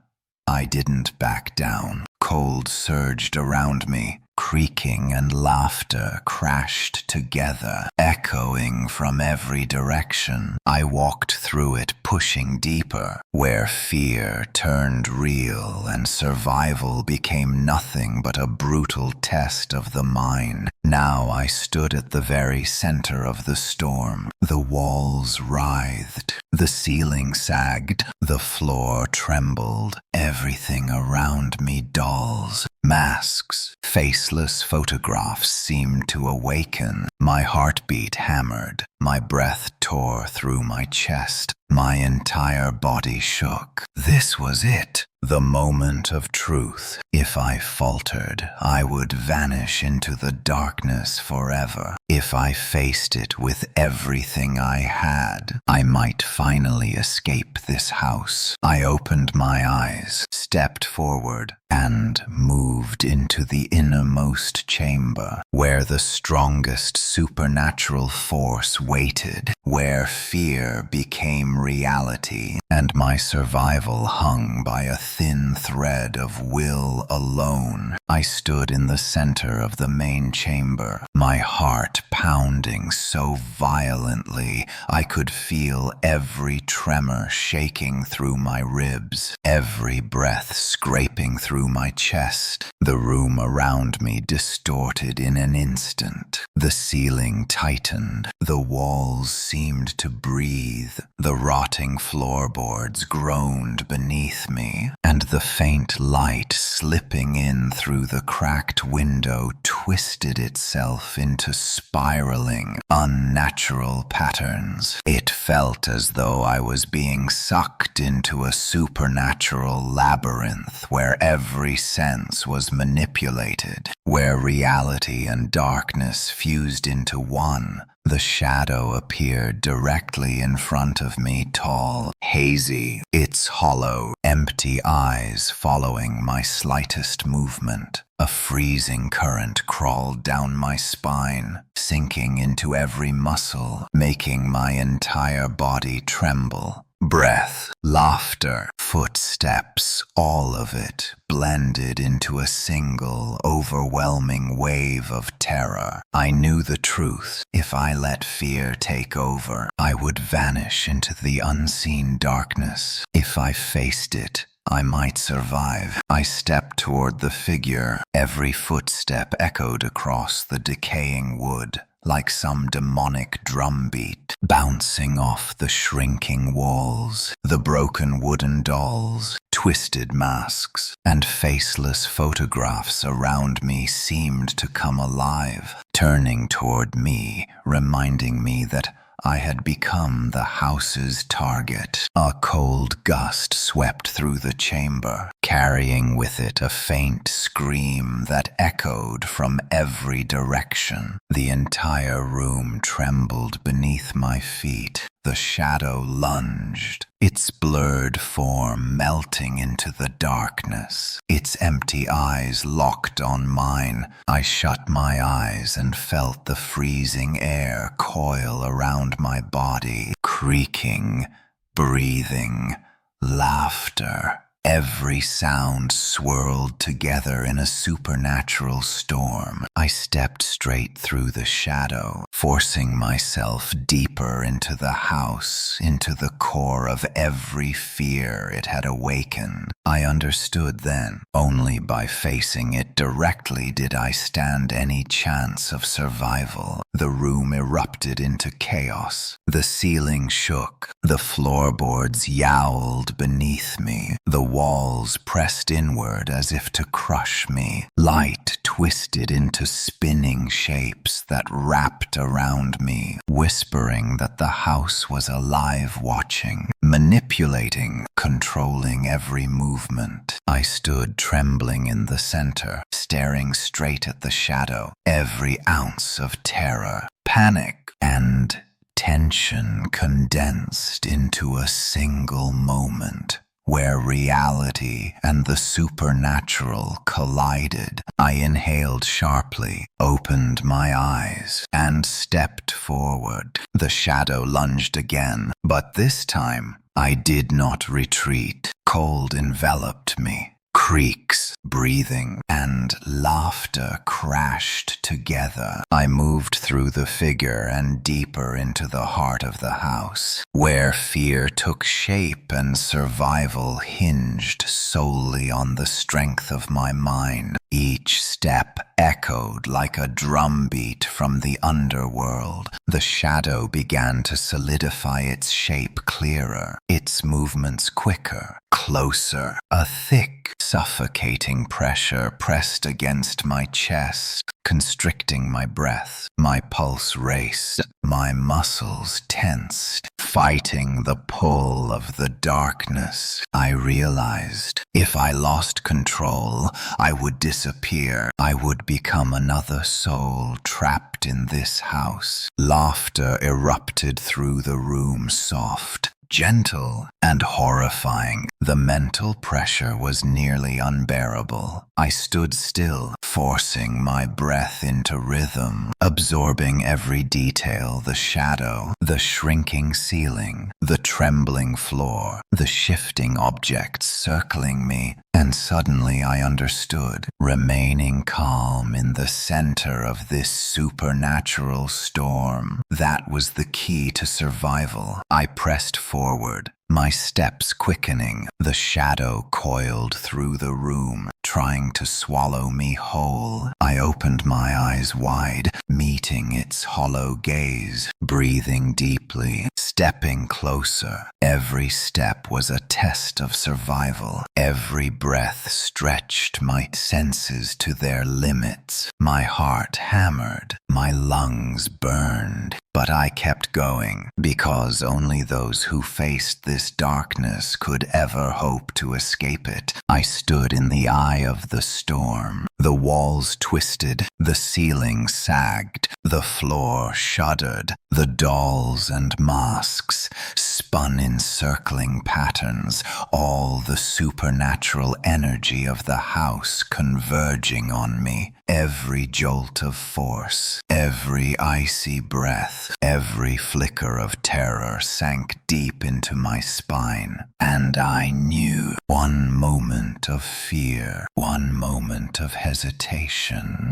I didn't back down. Cold surged around me. Creaking and laughter crashed together, echoing from every direction. I walked through it, pushing deeper, where fear turned real and survival became nothing but a brutal test of the mind. Now I stood at the very center of the storm. The walls writhed, the ceiling sagged, the floor trembled. everything around me dolls, masks, faceless photographs seemed to awaken. My heartbeat hammered, my breath tore through my chest, my entire body shook. This was it, the moment of truth. If I faltered, I would vanish into the darkness forever. If I faced it with everything I had, I might finally escape this house. I opened my eyes, stepped forward, and moved into the innermost chamber, where the strongest supernatural force waited, where fear became reality, and my survival hung by a thin thread of will alone. I stood in the center of the main chamber, my heart pounding so violently I could feel every tremor shaking through my ribs, every breath scraping through my chest. The room around me distorted in an instant. The ceiling tightened, the walls seemed to breathe, the rotting floorboards groaned beneath me, and the faint light slipping in through the cracked window twisted itself into spiraling, unnatural patterns. It felt as though I was being sucked into a supernatural labyrinth where every sense was manipulated, where reality and darkness fused into one. The shadow appeared directly in front of me, tall, hazy, its hollow, empty eyes following my slightest movement. A freezing current crawled down my spine, sinking into every muscle, making my entire body tremble. Breath, laughter, footsteps, all of it blended into a single, overwhelming wave of terror. I knew the truth. If I let fear take over, I would vanish into the unseen darkness. If I faced it, I might survive. I stepped toward the figure. Every footstep echoed across the decaying wood, like some demonic drumbeat, bouncing off the shrinking walls. The broken wooden dolls, twisted masks, and faceless photographs around me seemed to come alive, turning toward me, reminding me that I had become the house's target. A cold gust swept through the chamber, carrying with it a faint scream that echoed from every direction. The entire room trembled beneath my feet. The shadow lunged, its blurred form melting into the darkness. Its empty eyes locked on mine. I shut my eyes and felt the freezing air coil around my body, creaking, breathing, laughter. Every sound swirled together in a supernatural storm. I stepped straight through the shadow, forcing myself deeper into the house, into the core of every fear it had awakened. I understood then. Only by facing it directly did I stand any chance of survival. The room erupted into chaos. The ceiling shook. The floorboards yowled beneath me. The walls pressed inward as if to crush me. Light twisted into spinning shapes that wrapped around me, whispering that the house was alive, watching, manipulating, controlling every movement. I stood trembling in the center, staring straight at the shadow. Every ounce of terror, panic, and tension condensed into a single moment, where reality and the supernatural collided. I inhaled sharply, opened my eyes, and stepped forward. The shadow lunged again, but this time I did not retreat. Cold enveloped me. Creaks, breathing, and laughter crashed together. I moved through the figure and deeper into the heart of the house, where fear took shape and survival hinged solely on the strength of my mind. Each step echoed like a drumbeat from the underworld. The shadow began to solidify its shape clearer, its movements quicker, closer. A thick, suffocating pressure pressed against my chest, constricting my breath. My pulse raced, my muscles tensed, fighting the pull of the darkness. I realized if I lost control, I would disappear. I would become another soul trapped in this house. Laughter erupted through the room, soft, gentle, and horrifying. The mental pressure was nearly unbearable. I stood still, forcing my breath into rhythm, absorbing every detail: the shadow, the shrinking ceiling, the trembling floor, the shifting objects circling me. And suddenly I understood. Remaining calm in the center of this supernatural storm, that was the key to survival. I pressed forward, my steps quickening. The shadow coiled through the room, trying to swallow me whole. I opened my eyes wide, meeting its hollow gaze, breathing deeply, stepping closer. Every step was a test of survival. Every breath stretched my senses to their limits. My heart hammered, my lungs burned. But I kept going, because only those who faced this darkness could ever hope to escape it. I stood in the eye of the storm. The walls twisted, the ceiling sagged, the floor shuddered. The dolls and masks spun in circling patterns, all the supernatural energy of the house converging on me. Every jolt of force, every icy breath, every flicker of terror sank deep into my spine. And I knew, one moment of fear, one moment of hesitation,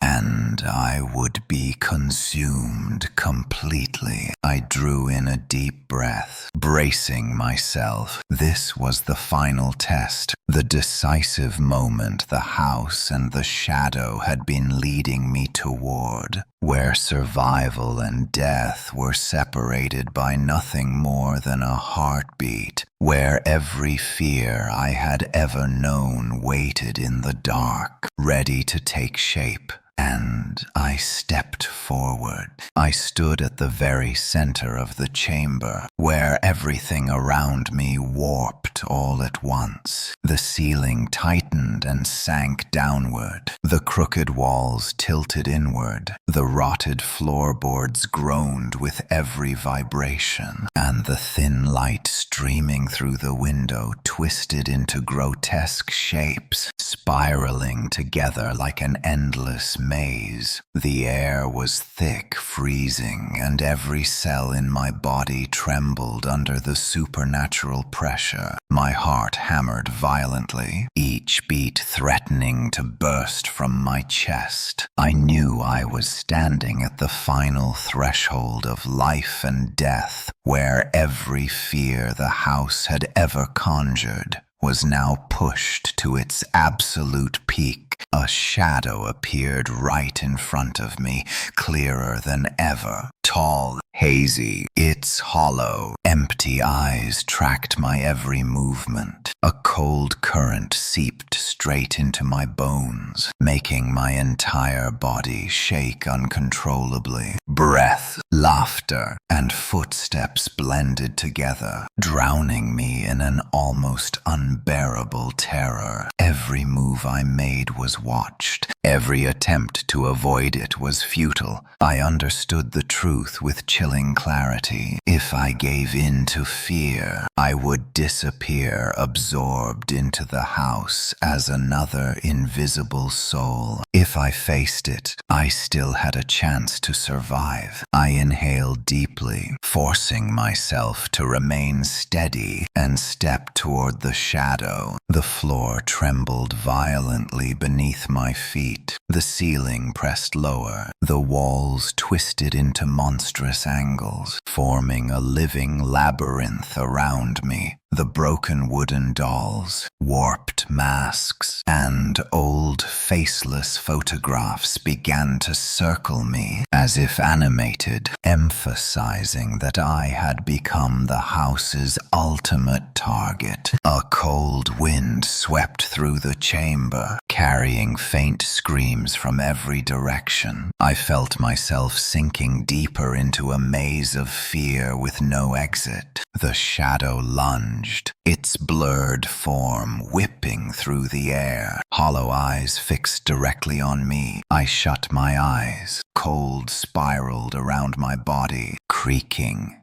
and I would be consumed completely. I drew in a deep breath, bracing myself. This was the final test, the decisive moment the house and the shadow had been leading me toward, where survival and death were separated by nothing more than a heartbeat, where every fear I had ever known waited in the dark, ready to take shape. And I stepped forward. I stood at the very center of the chamber, where everything around me warped all at once. The ceiling tightened and sank downward. The crooked walls tilted inward. The rotted floorboards groaned with every vibration, and the thin light streaming through the window twisted into grotesque shapes, spiraling together like an endless maze. The air was thick, freezing, and every cell in my body trembled under the supernatural pressure. My heart hammered violently, each beat threatening to burst from my chest. I knew I was standing at the final threshold of life and death, where every fear the house had ever conjured was now pushed to its absolute peak. A shadow appeared right in front of me, clearer than ever. Tall, hazy, its hollow, empty eyes tracked my every movement. A cold current seeped straight into my bones, making my entire body shake uncontrollably. Breath, laughter, and footsteps blended together, drowning me in an almost unbearable terror. Every move I made was watched. Every attempt to avoid it was futile. I understood the truth with chilling clarity. If I gave in to fear, I would disappear, absorbed into the house as another invisible soul. If I faced it, I still had a chance to survive. I inhaled deeply, forcing myself to remain steady and step toward the shadow. The floor trembled violently beneath my feet. The ceiling pressed lower. The walls twisted into monstrous angles, forming a living labyrinth around me. The broken wooden dolls, warped masks, and old faceless photographs began to circle me as if animated, emphasizing that I had become the house's ultimate target. A cold wind swept through the chamber, carrying faint screams from every direction. I felt myself sinking deeper into a maze of fear with no exit. The shadow lunged, its blurred form whipping through the air, hollow eyes fixed directly on me. I shut my eyes. Cold spiraled around my body, creaking,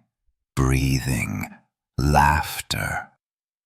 breathing, laughter,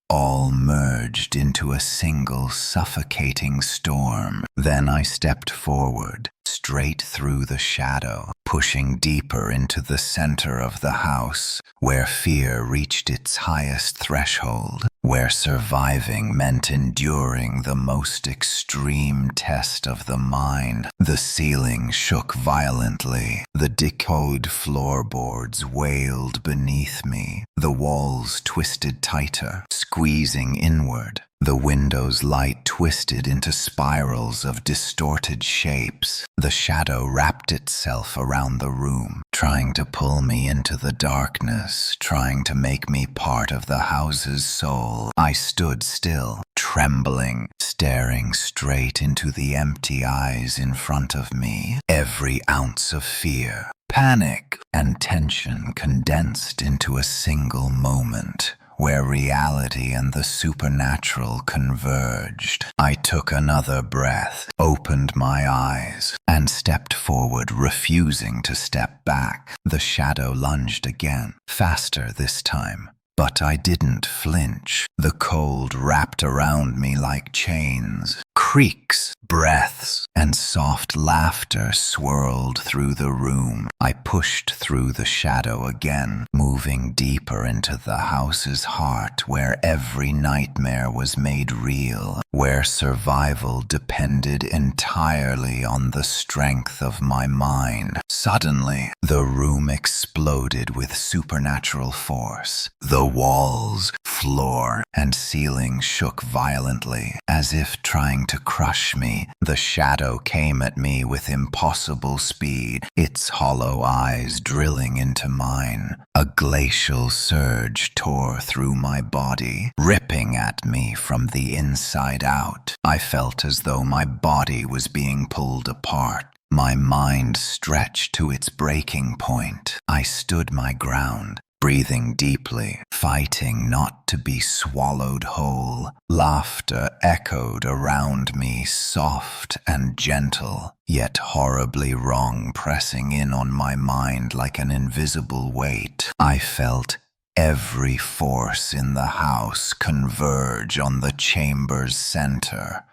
all merged into a single suffocating storm. Then I stepped forward, straight through the shadow, pushing deeper into the center of the house, where fear reached its highest threshold, where surviving meant enduring the most extreme test of the mind. The ceiling shook violently. The decayed floorboards wailed beneath me. The walls twisted tighter, squeezing inward. The window's light twisted into spirals of distorted shapes. The shadow wrapped itself around the room, trying to pull me into the darkness, trying to make me part of the house's soul. I stood still, trembling, staring straight into the empty eyes in front of me. Every ounce of fear, panic, and tension condensed into a single moment, where reality and the supernatural converged. I took another breath, opened my eyes, and stepped forward, refusing to step back. The shadow lunged again, faster this time. But I didn't flinch. The cold wrapped around me like chains. Creaks, breaths, and soft laughter swirled through the room. I pushed through the shadow again, moving deeper into the house's heart, where every nightmare was made real, where survival depended entirely on the strength of my mind. Suddenly, the room exploded with supernatural force. The walls, floor, and ceiling shook violently, as if trying to crush me. The shadow came at me with impossible speed, its hollow eyes drilling into mine. A glacial surge tore through my body, ripping at me from the inside out. I felt as though my body was being pulled apart. My mind stretched to its breaking point. I stood my ground, breathing deeply, fighting not to be swallowed whole. Laughter echoed around me, soft and gentle, yet horribly wrong, pressing in on my mind like an invisible weight. I felt every force in the house converge on the chamber's center,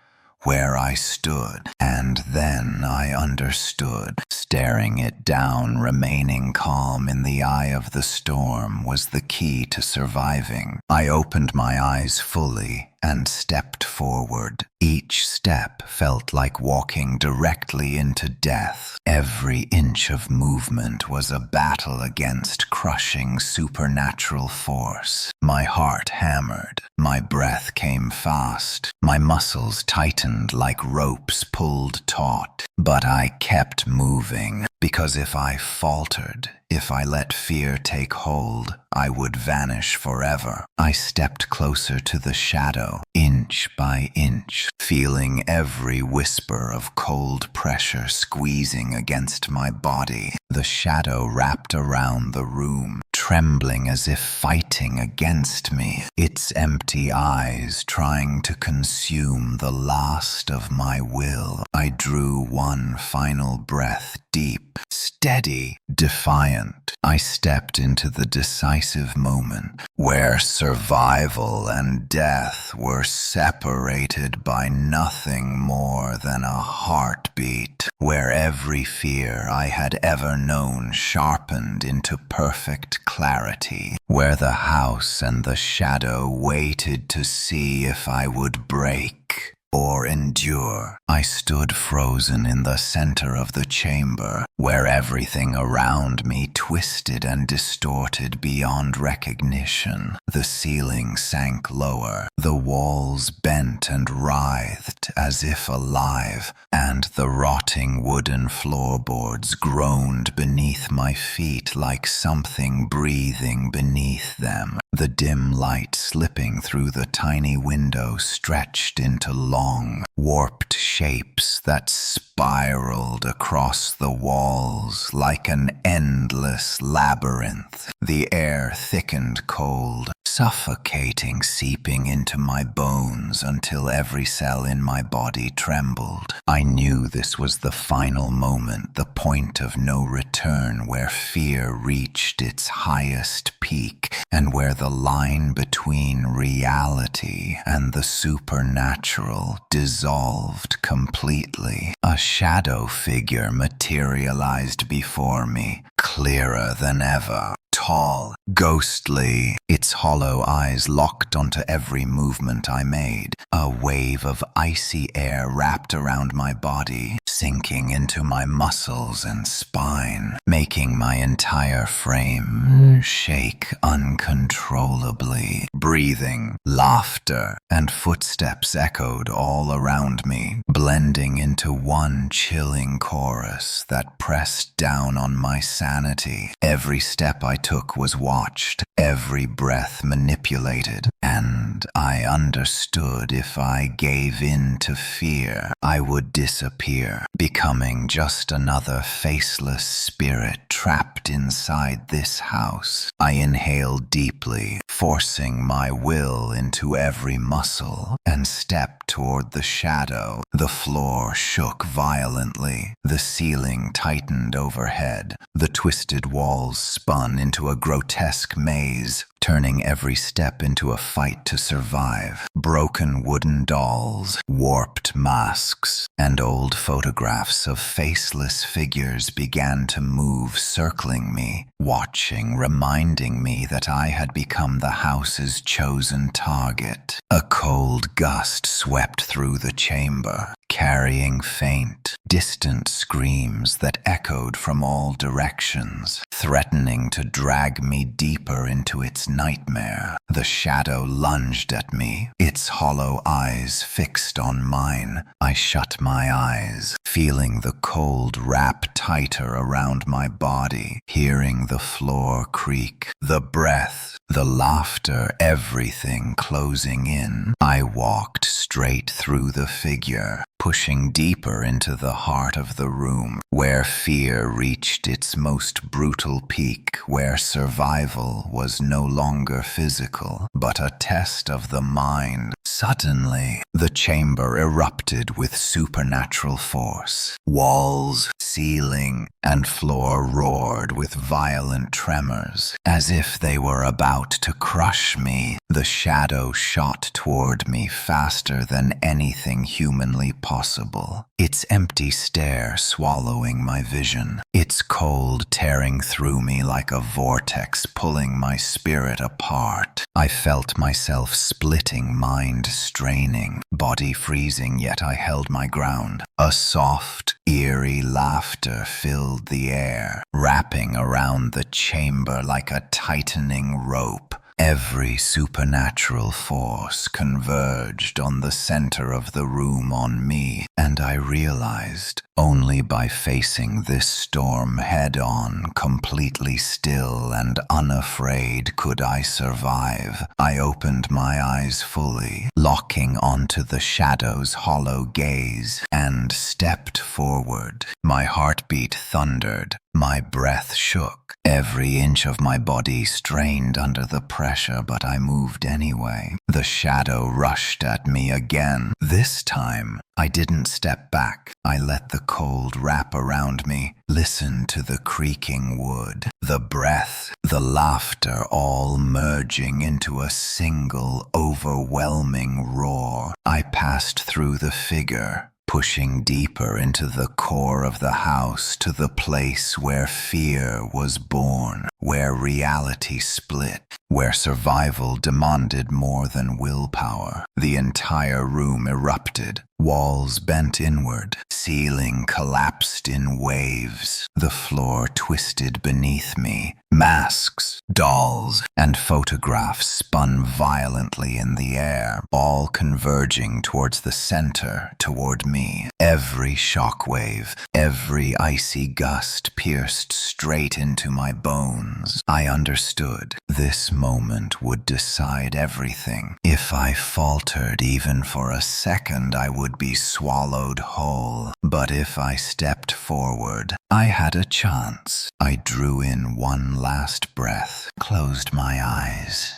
where I stood, and then I understood. Staring it down, remaining calm in the eye of the storm was the key to surviving. I opened my eyes fully and stepped forward. Each step felt like walking directly into death. Every inch of movement was a battle against crushing supernatural force. My heart hammered. My breath came fast. My muscles tightened like ropes pulled taut. But I kept moving, because if I faltered, if I let fear take hold, I would vanish forever. I stepped closer to the shadow, inch by inch, feeling every whisper of cold pressure squeezing against my body. The shadow wrapped around the room, trembling as if fighting against me, its empty eyes trying to consume the last of my will. I drew one final breath, deep, steady, defiant. I stepped into the decisive moment where survival and death were separated by nothing more than a heartbeat, where every fear I had ever known sharpened into perfect clarity, where the house and the shadow waited to see if I would break, or endure. I stood frozen in the center of the chamber, where everything around me twisted and distorted beyond recognition. The ceiling sank lower, the walls bent and writhed as if alive, and the rotting wooden floorboards groaned beneath my feet like something breathing beneath them. The dim light slipping through the tiny window stretched into long, warped shapes that spiraled across the walls like an endless labyrinth. The air thickened cold, suffocating, seeping into my bones until every cell in my body trembled. I knew this was the final moment, the point of no return, where fear reached its highest peak and where the line between reality and the supernatural dissolved completely. A shadow figure materialized before me, clearer than ever. Tall, ghostly, its hollow eyes locked onto every movement I made. A wave of icy air wrapped around my body, sinking into my muscles and spine, making my entire frame shake uncontrollably. Breathing, laughter, and footsteps echoed all around me, blending into one chilling chorus that pressed down on my sanity. Every step I took was watched, every breath manipulated, and I understood if I gave in to fear, I would disappear, becoming just another faceless spirit trapped inside this house. I inhaled deeply, forcing my will into every muscle, and stepped toward the shadow. The floor shook violently, the ceiling tightened overhead, the twisted walls spun into a grotesque maze, turning every step into a fight to survive. Broken wooden dolls, warped masks, and old photographs of faceless figures began to move, circling me, watching, reminding me that I had become the house's chosen target. A cold gust swept through the chamber, carrying faint, distant screams that echoed from all directions, threatening to drag me deeper into its nightmare. The shadow lunged at me, its hollow eyes fixed on mine. I shut my eyes, feeling the cold wrap tighter around my body, hearing the floor creak, the breath, the laughter, everything closing in. I walked straight through the figure, pushing deeper into the heart of the room, where fear reached its most brutal peak, where survival was no longer physical, but a test of the mind. Suddenly, the chamber erupted with supernatural force. Walls, ceiling, and floor roared with violent tremors, as if they were about to crush me. The shadow shot toward me faster than anything humanly possible, its empty stare swallowing my vision, its cold tearing through me like a vortex, pulling my spirit apart. I felt myself splitting, mind straining, body freezing, yet I held my ground. A soft, eerie laughter filled the air, wrapping around the chamber like a tightening rope. Every supernatural force converged on the center of the room, on me, and I realized only by facing this storm head-on, completely still and unafraid, could I survive. I opened my eyes fully, locking onto the shadow's hollow gaze, and stepped forward. My heartbeat thundered, my breath shook, every inch of my body strained under the pressure, but I moved anyway. The shadow rushed at me again. This time, I didn't step back. I let the cold wrap around me, listened to the creaking wood, the breath, the laughter, all merging into a single, overwhelming roar. I passed through the figure, pushing deeper into the core of the house, to the place where fear was born, where reality split, where survival demanded more than willpower. The entire room erupted. Walls bent inward, ceiling collapsed in waves. The floor twisted beneath me. Masks, dolls, and photographs spun violently in the air, all converging towards the center, toward me. Every shockwave, every icy gust pierced straight into my bones. I understood. This moment would decide everything. If I faltered even for a second, I would be swallowed whole. But if I stepped forward, I had a chance. I drew in one last breath, closed my eyes,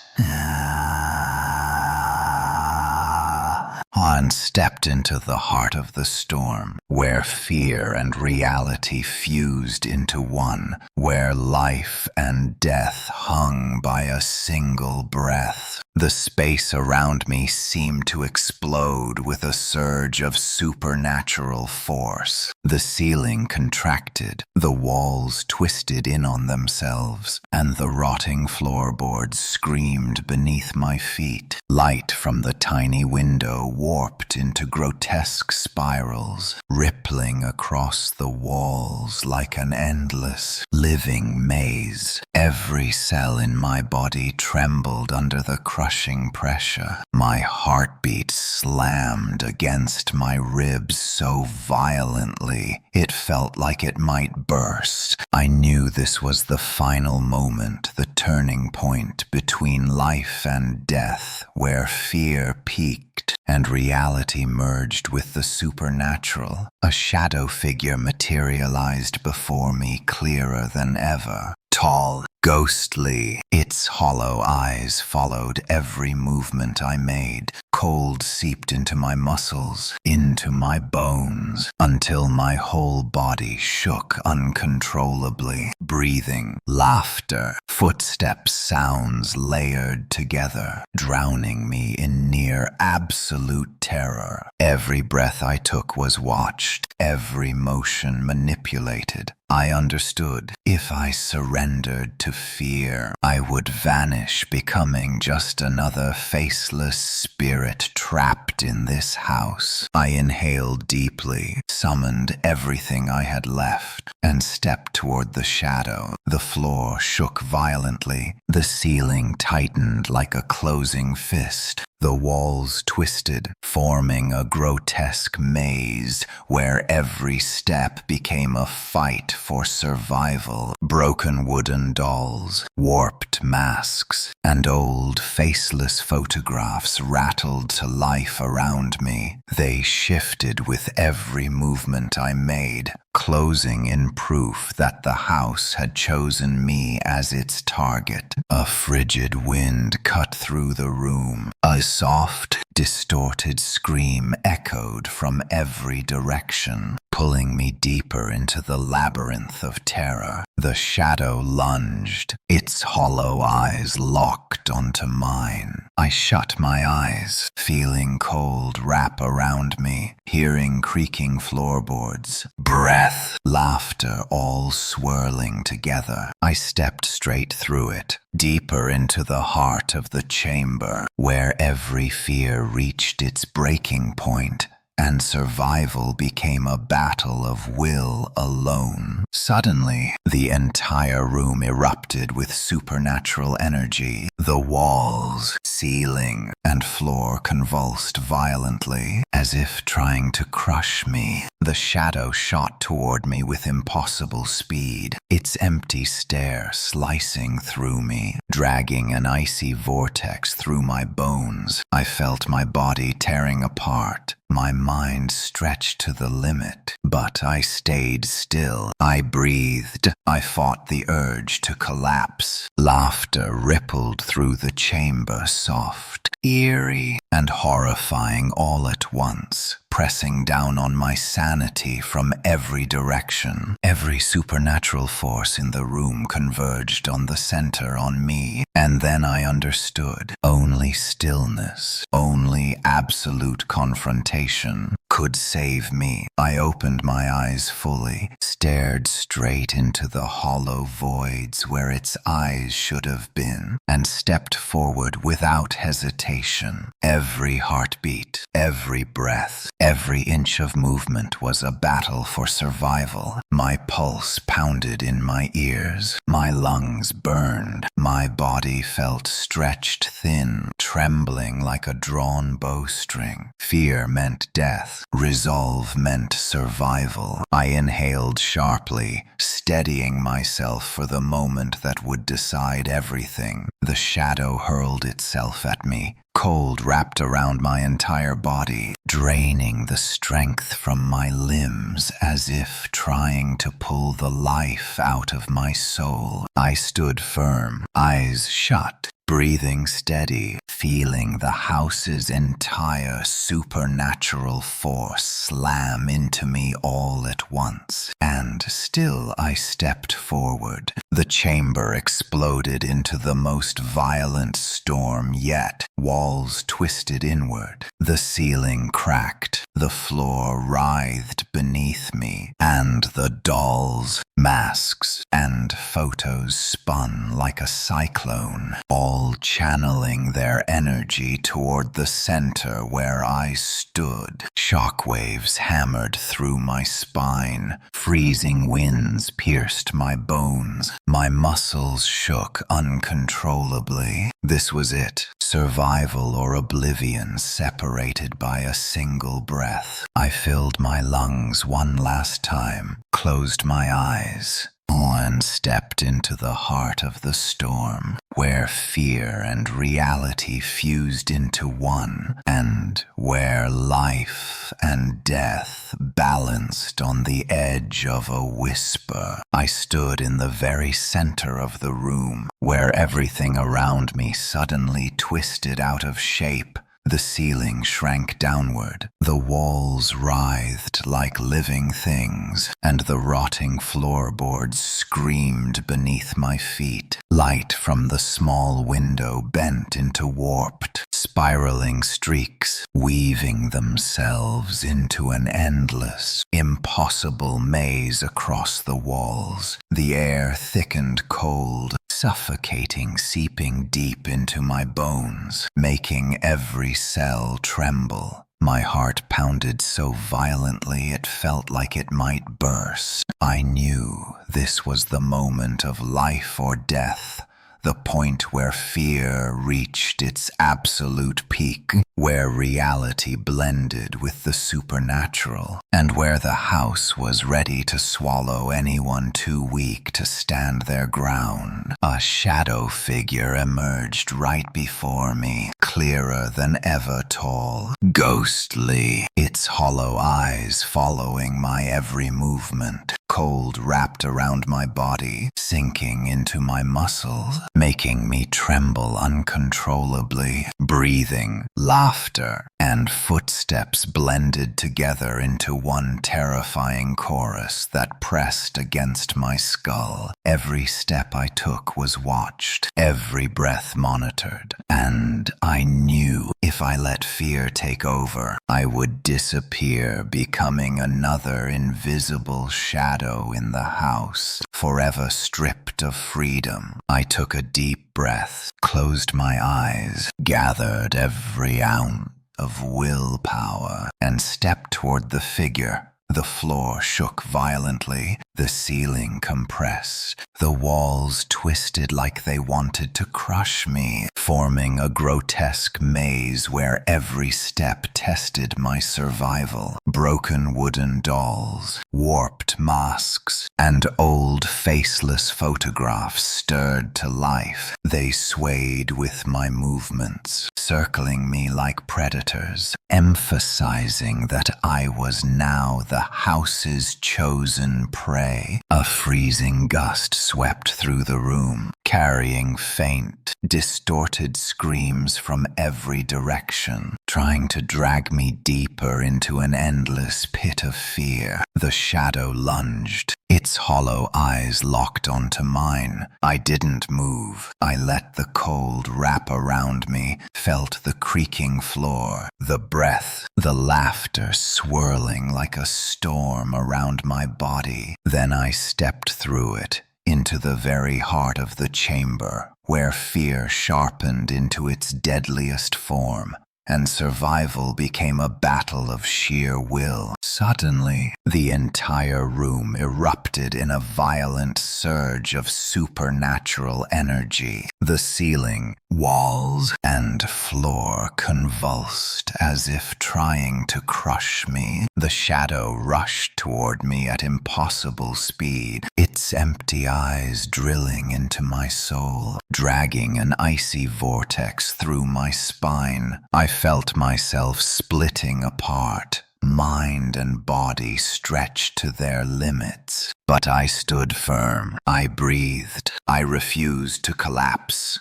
and stepped into the heart of the storm, where fear and reality fused into one, where life and death hung by a single breath. The space around me seemed to explode with a surge of supernatural force. The ceiling contracted, the walls twisted in on themselves, and the rotting floorboards screamed beneath my feet. Light from the tiny window warped into grotesque spirals, rippling across the walls like an endless, living maze. Every cell in my body trembled under the crushing pressure. My heartbeat slammed against my ribs so violently it felt like it might burst. I knew this was the final moment, the turning point between life and death, where fear peaked and reality merged with the supernatural. A shadow figure materialized before me clearer than ever. Tall, ghostly, its hollow eyes followed every movement I made. Cold seeped into my muscles, into my bones, until my whole body shook uncontrollably. Breathing, laughter, footsteps, sounds layered together, drowning me in near absolute terror. Every breath I took was watched, every motion manipulated. I understood. If I surrendered to fear, I would vanish, becoming just another faceless spirit trapped in this house. I inhaled deeply, summoned everything I had left, and stepped toward the shadow. The floor shook violently. The ceiling tightened like a closing fist. The walls twisted, forming a grotesque maze where every step became a fight for survival. Broken wooden dolls, warped masks, and old faceless photographs rattled to life around me. They shifted with every movement I made, closing in proof that the house had chosen me as its target. A frigid wind cut through the room. A soft, distorted scream echoed from every direction, pulling me deeper into the labyrinth of terror. The shadow lunged, its hollow eyes locked onto mine. I shut my eyes, feeling cold wrap around me, hearing creaking floorboards, breath, laughter all swirling together. I stepped straight through it, deeper into the heart of the chamber, where every fear reached its breaking point, and survival became a battle of will alone. Suddenly, the entire room erupted with supernatural energy. The walls, ceiling, and floor convulsed violently, as if trying to crush me. The shadow shot toward me with impossible speed, its empty stare slicing through me, dragging an icy vortex through my bones. I felt my body tearing apart, my mind stretched to the limit, but I stayed still. I breathed. I fought the urge to collapse. Laughter rippled through the chamber, soft, eerie, and horrifying all at once, pressing down on my sanity from every direction. Every supernatural force in the room converged on the center, on me, and then I understood. Only stillness, only absolute confrontation. could save me. I opened my eyes fully, stared straight into the hollow voids where its eyes should have been, and stepped forward without hesitation. Every heartbeat, every breath, every inch of movement was a battle for survival. My pulse pounded in my ears, my lungs burned, my body felt stretched thin, trembling like a drawn bowstring. Fear meant death, resolve meant survival. I inhaled sharply, steadying myself for the moment that would decide everything. The shadow hurled itself at me, cold wrapped around my entire body, draining the strength from my limbs as if trying to pull the life out of my soul. I stood firm, eyes shut, breathing steady, feeling the house's entire supernatural force slam into me all at once. And still I stepped forward. The chamber exploded into the most violent storm yet. Walls twisted inward. The ceiling cracked. The floor writhed beneath me, and the dolls, masks, and photos spun like a cyclone, all channeling their energy toward the center where I stood. Shockwaves hammered through my spine. Freezing winds pierced my bones. My muscles shook uncontrollably. This was it. Survival or oblivion separated by a single breath. I filled my lungs one last time, closed my eyes, and stepped into the heart of the storm, where fear and reality fused into one, and where life and death balanced on the edge of a whisper. I stood in the very center of the room, where everything around me suddenly twisted out of shape. The ceiling shrank downward, the walls writhed like living things, and the rotting floorboards screamed beneath my feet. Light from the small window bent into warped, spiraling streaks, weaving themselves into an endless, impossible maze across the walls. The air thickened cold, suffocating, seeping deep into my bones, making every cell tremble. My heart pounded so violently it felt like it might burst. I knew this was the moment of life or death, the point where fear reached its absolute peak, where reality blended with the supernatural, and where the house was ready to swallow anyone too weak to stand their ground. A shadow figure emerged right before me, clearer than ever tall, ghostly, its hollow eyes following my every movement. Cold wrapped around my body, sinking into my muscles, making me tremble uncontrollably. Breathing, laughter, and footsteps blended together into one terrifying chorus that pressed against my skull. Every step I took was watched, every breath monitored, and I knew if I let fear take over, I would disappear, becoming another invisible shadow in the house, forever stripped of freedom. I took a deep breath, closed my eyes, gathered every ounce of willpower, and stepped toward the figure. The floor shook violently, the ceiling compressed, the walls twisted like they wanted to crush me, forming a grotesque maze where every step tested my survival. Broken wooden dolls, warped masks, and old faceless photographs stirred to life. They swayed with my movements, circling me like predators, emphasizing that I was now the house's chosen prey. A freezing gust swept through the room, carrying faint, distorted screams from every direction, trying to drag me deeper into an endless pit of fear. The shadow lunged, its hollow eyes locked onto mine. I didn't move. I let the cold wrap around me, felt the creaking floor, the breath, the laughter swirling like a storm around my body. Then I stepped through it, into the very heart of the chamber, where fear sharpened into its deadliest form, and survival became a battle of sheer will. Suddenly, the entire room erupted in a violent surge of supernatural energy. The ceiling, walls, and floor convulsed as if trying to crush me. The shadow rushed toward me at impossible speed, its empty eyes drilling into my soul, dragging an icy vortex through my spine. I felt myself splitting apart, mind and body stretched to their limits. But I stood firm. I breathed. I refused to collapse.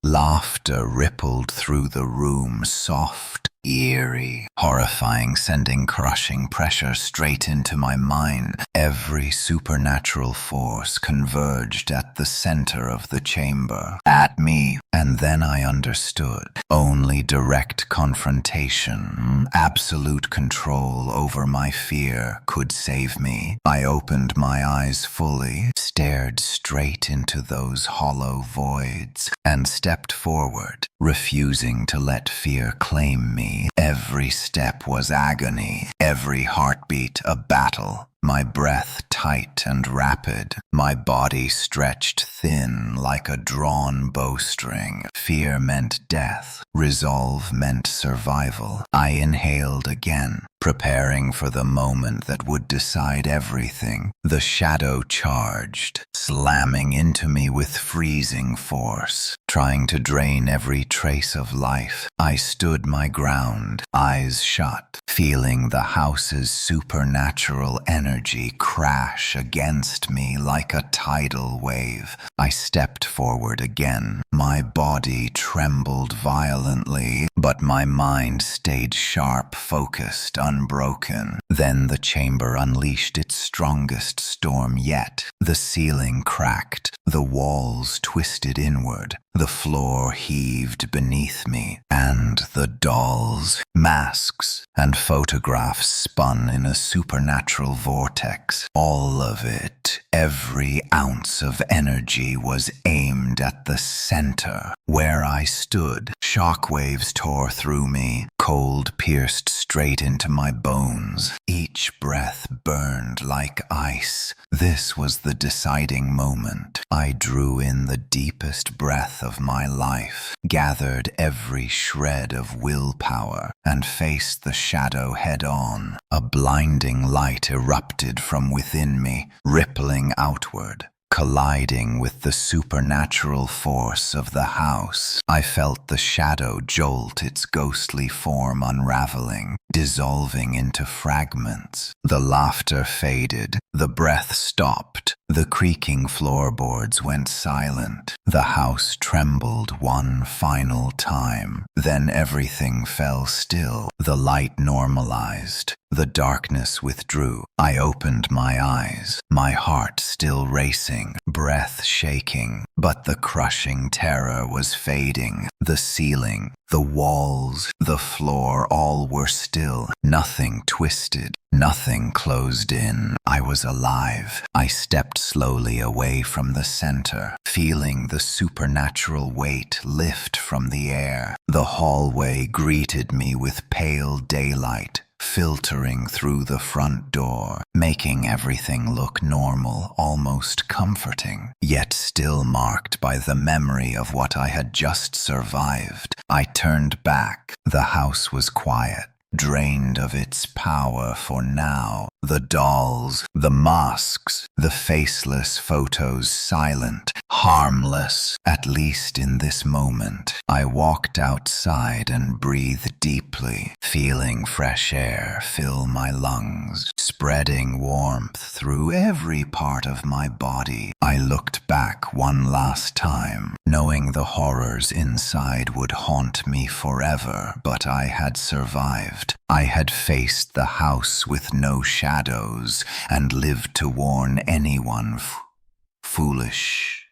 Laughter rippled through the room, soft, eerie, horrifying, sending crushing pressure straight into my mind. Every supernatural force converged at the center of the chamber, at me, and then I understood. Only direct confrontation, absolute control over my fear could save me. I opened my eyes fully, stared straight into those hollow voids, and stepped forward, refusing to let fear claim me. Every step was agony, every heartbeat a battle. My breath tight and rapid, my body stretched thin like a drawn bowstring. Fear meant death, resolve meant survival. I inhaled again, preparing for the moment that would decide everything. The shadow charged, slamming into me with freezing force, trying to drain every trace of life. I stood my ground, eyes shut, feeling the house's supernatural energy crash against me like a tidal wave. I stepped forward again. My body trembled violently, but my mind stayed sharp, focused, unbroken. Then the chamber unleashed its strongest storm yet. The ceiling cracked, the walls twisted inward, the floor heaved beneath me, and the dolls, masks, and photographs spun in a supernatural vortex. All of it, every ounce of energy was aimed at the center. Where I stood, shockwaves tore through me, cold pierced straight into my bones. Each breath burned like ice. This was the deciding moment. I drew in the deepest breath of my life, gathered every shred of willpower, and faced the shadow head-on. A blinding light erupted from within me, rippling outward, colliding with the supernatural force of the house. I felt the shadow jolt, its ghostly form unraveling, dissolving into fragments. The laughter faded, the breath stopped, the creaking floorboards went silent. The house trembled one final time. Then everything fell still. The light normalized. The darkness withdrew. I opened my eyes, my heart still racing, breath shaking, but the crushing terror was fading. The ceiling, the walls, the floor, all were still. Nothing twisted, nothing closed in. I was alive. I stepped slowly away from the center, feeling the supernatural weight lift from the air. The hallway greeted me with pale daylight, filtering through the front door, making everything look normal, almost comforting, yet still marked by the memory of what I had just survived. I turned back. The house was quiet, drained of its power for now. The dolls, the masks, the faceless photos silent, harmless, at least in this moment. I walked outside and breathed deeply, feeling fresh air fill my lungs, spreading warmth through every part of my body. I looked back one last time, knowing the horrors inside would haunt me forever, but I had survived. I had faced the house with no shadows and lived to warn anyone foolish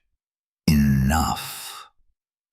enough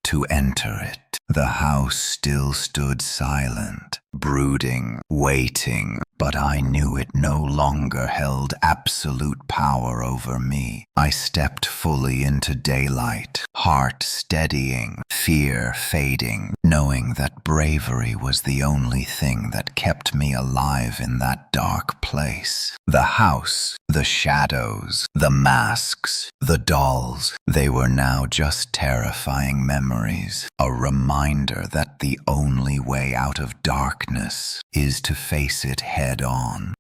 to enter it. The house still stood silent, brooding, waiting, but I knew it no longer held absolute power over me. I stepped fully into daylight, heart steadying, fear fading, knowing that bravery was the only thing that kept me alive in that dark place. The house, the shadows, the masks, the dolls, they were now just terrifying memories, a reminder that the only way out of darkness is to face it head on.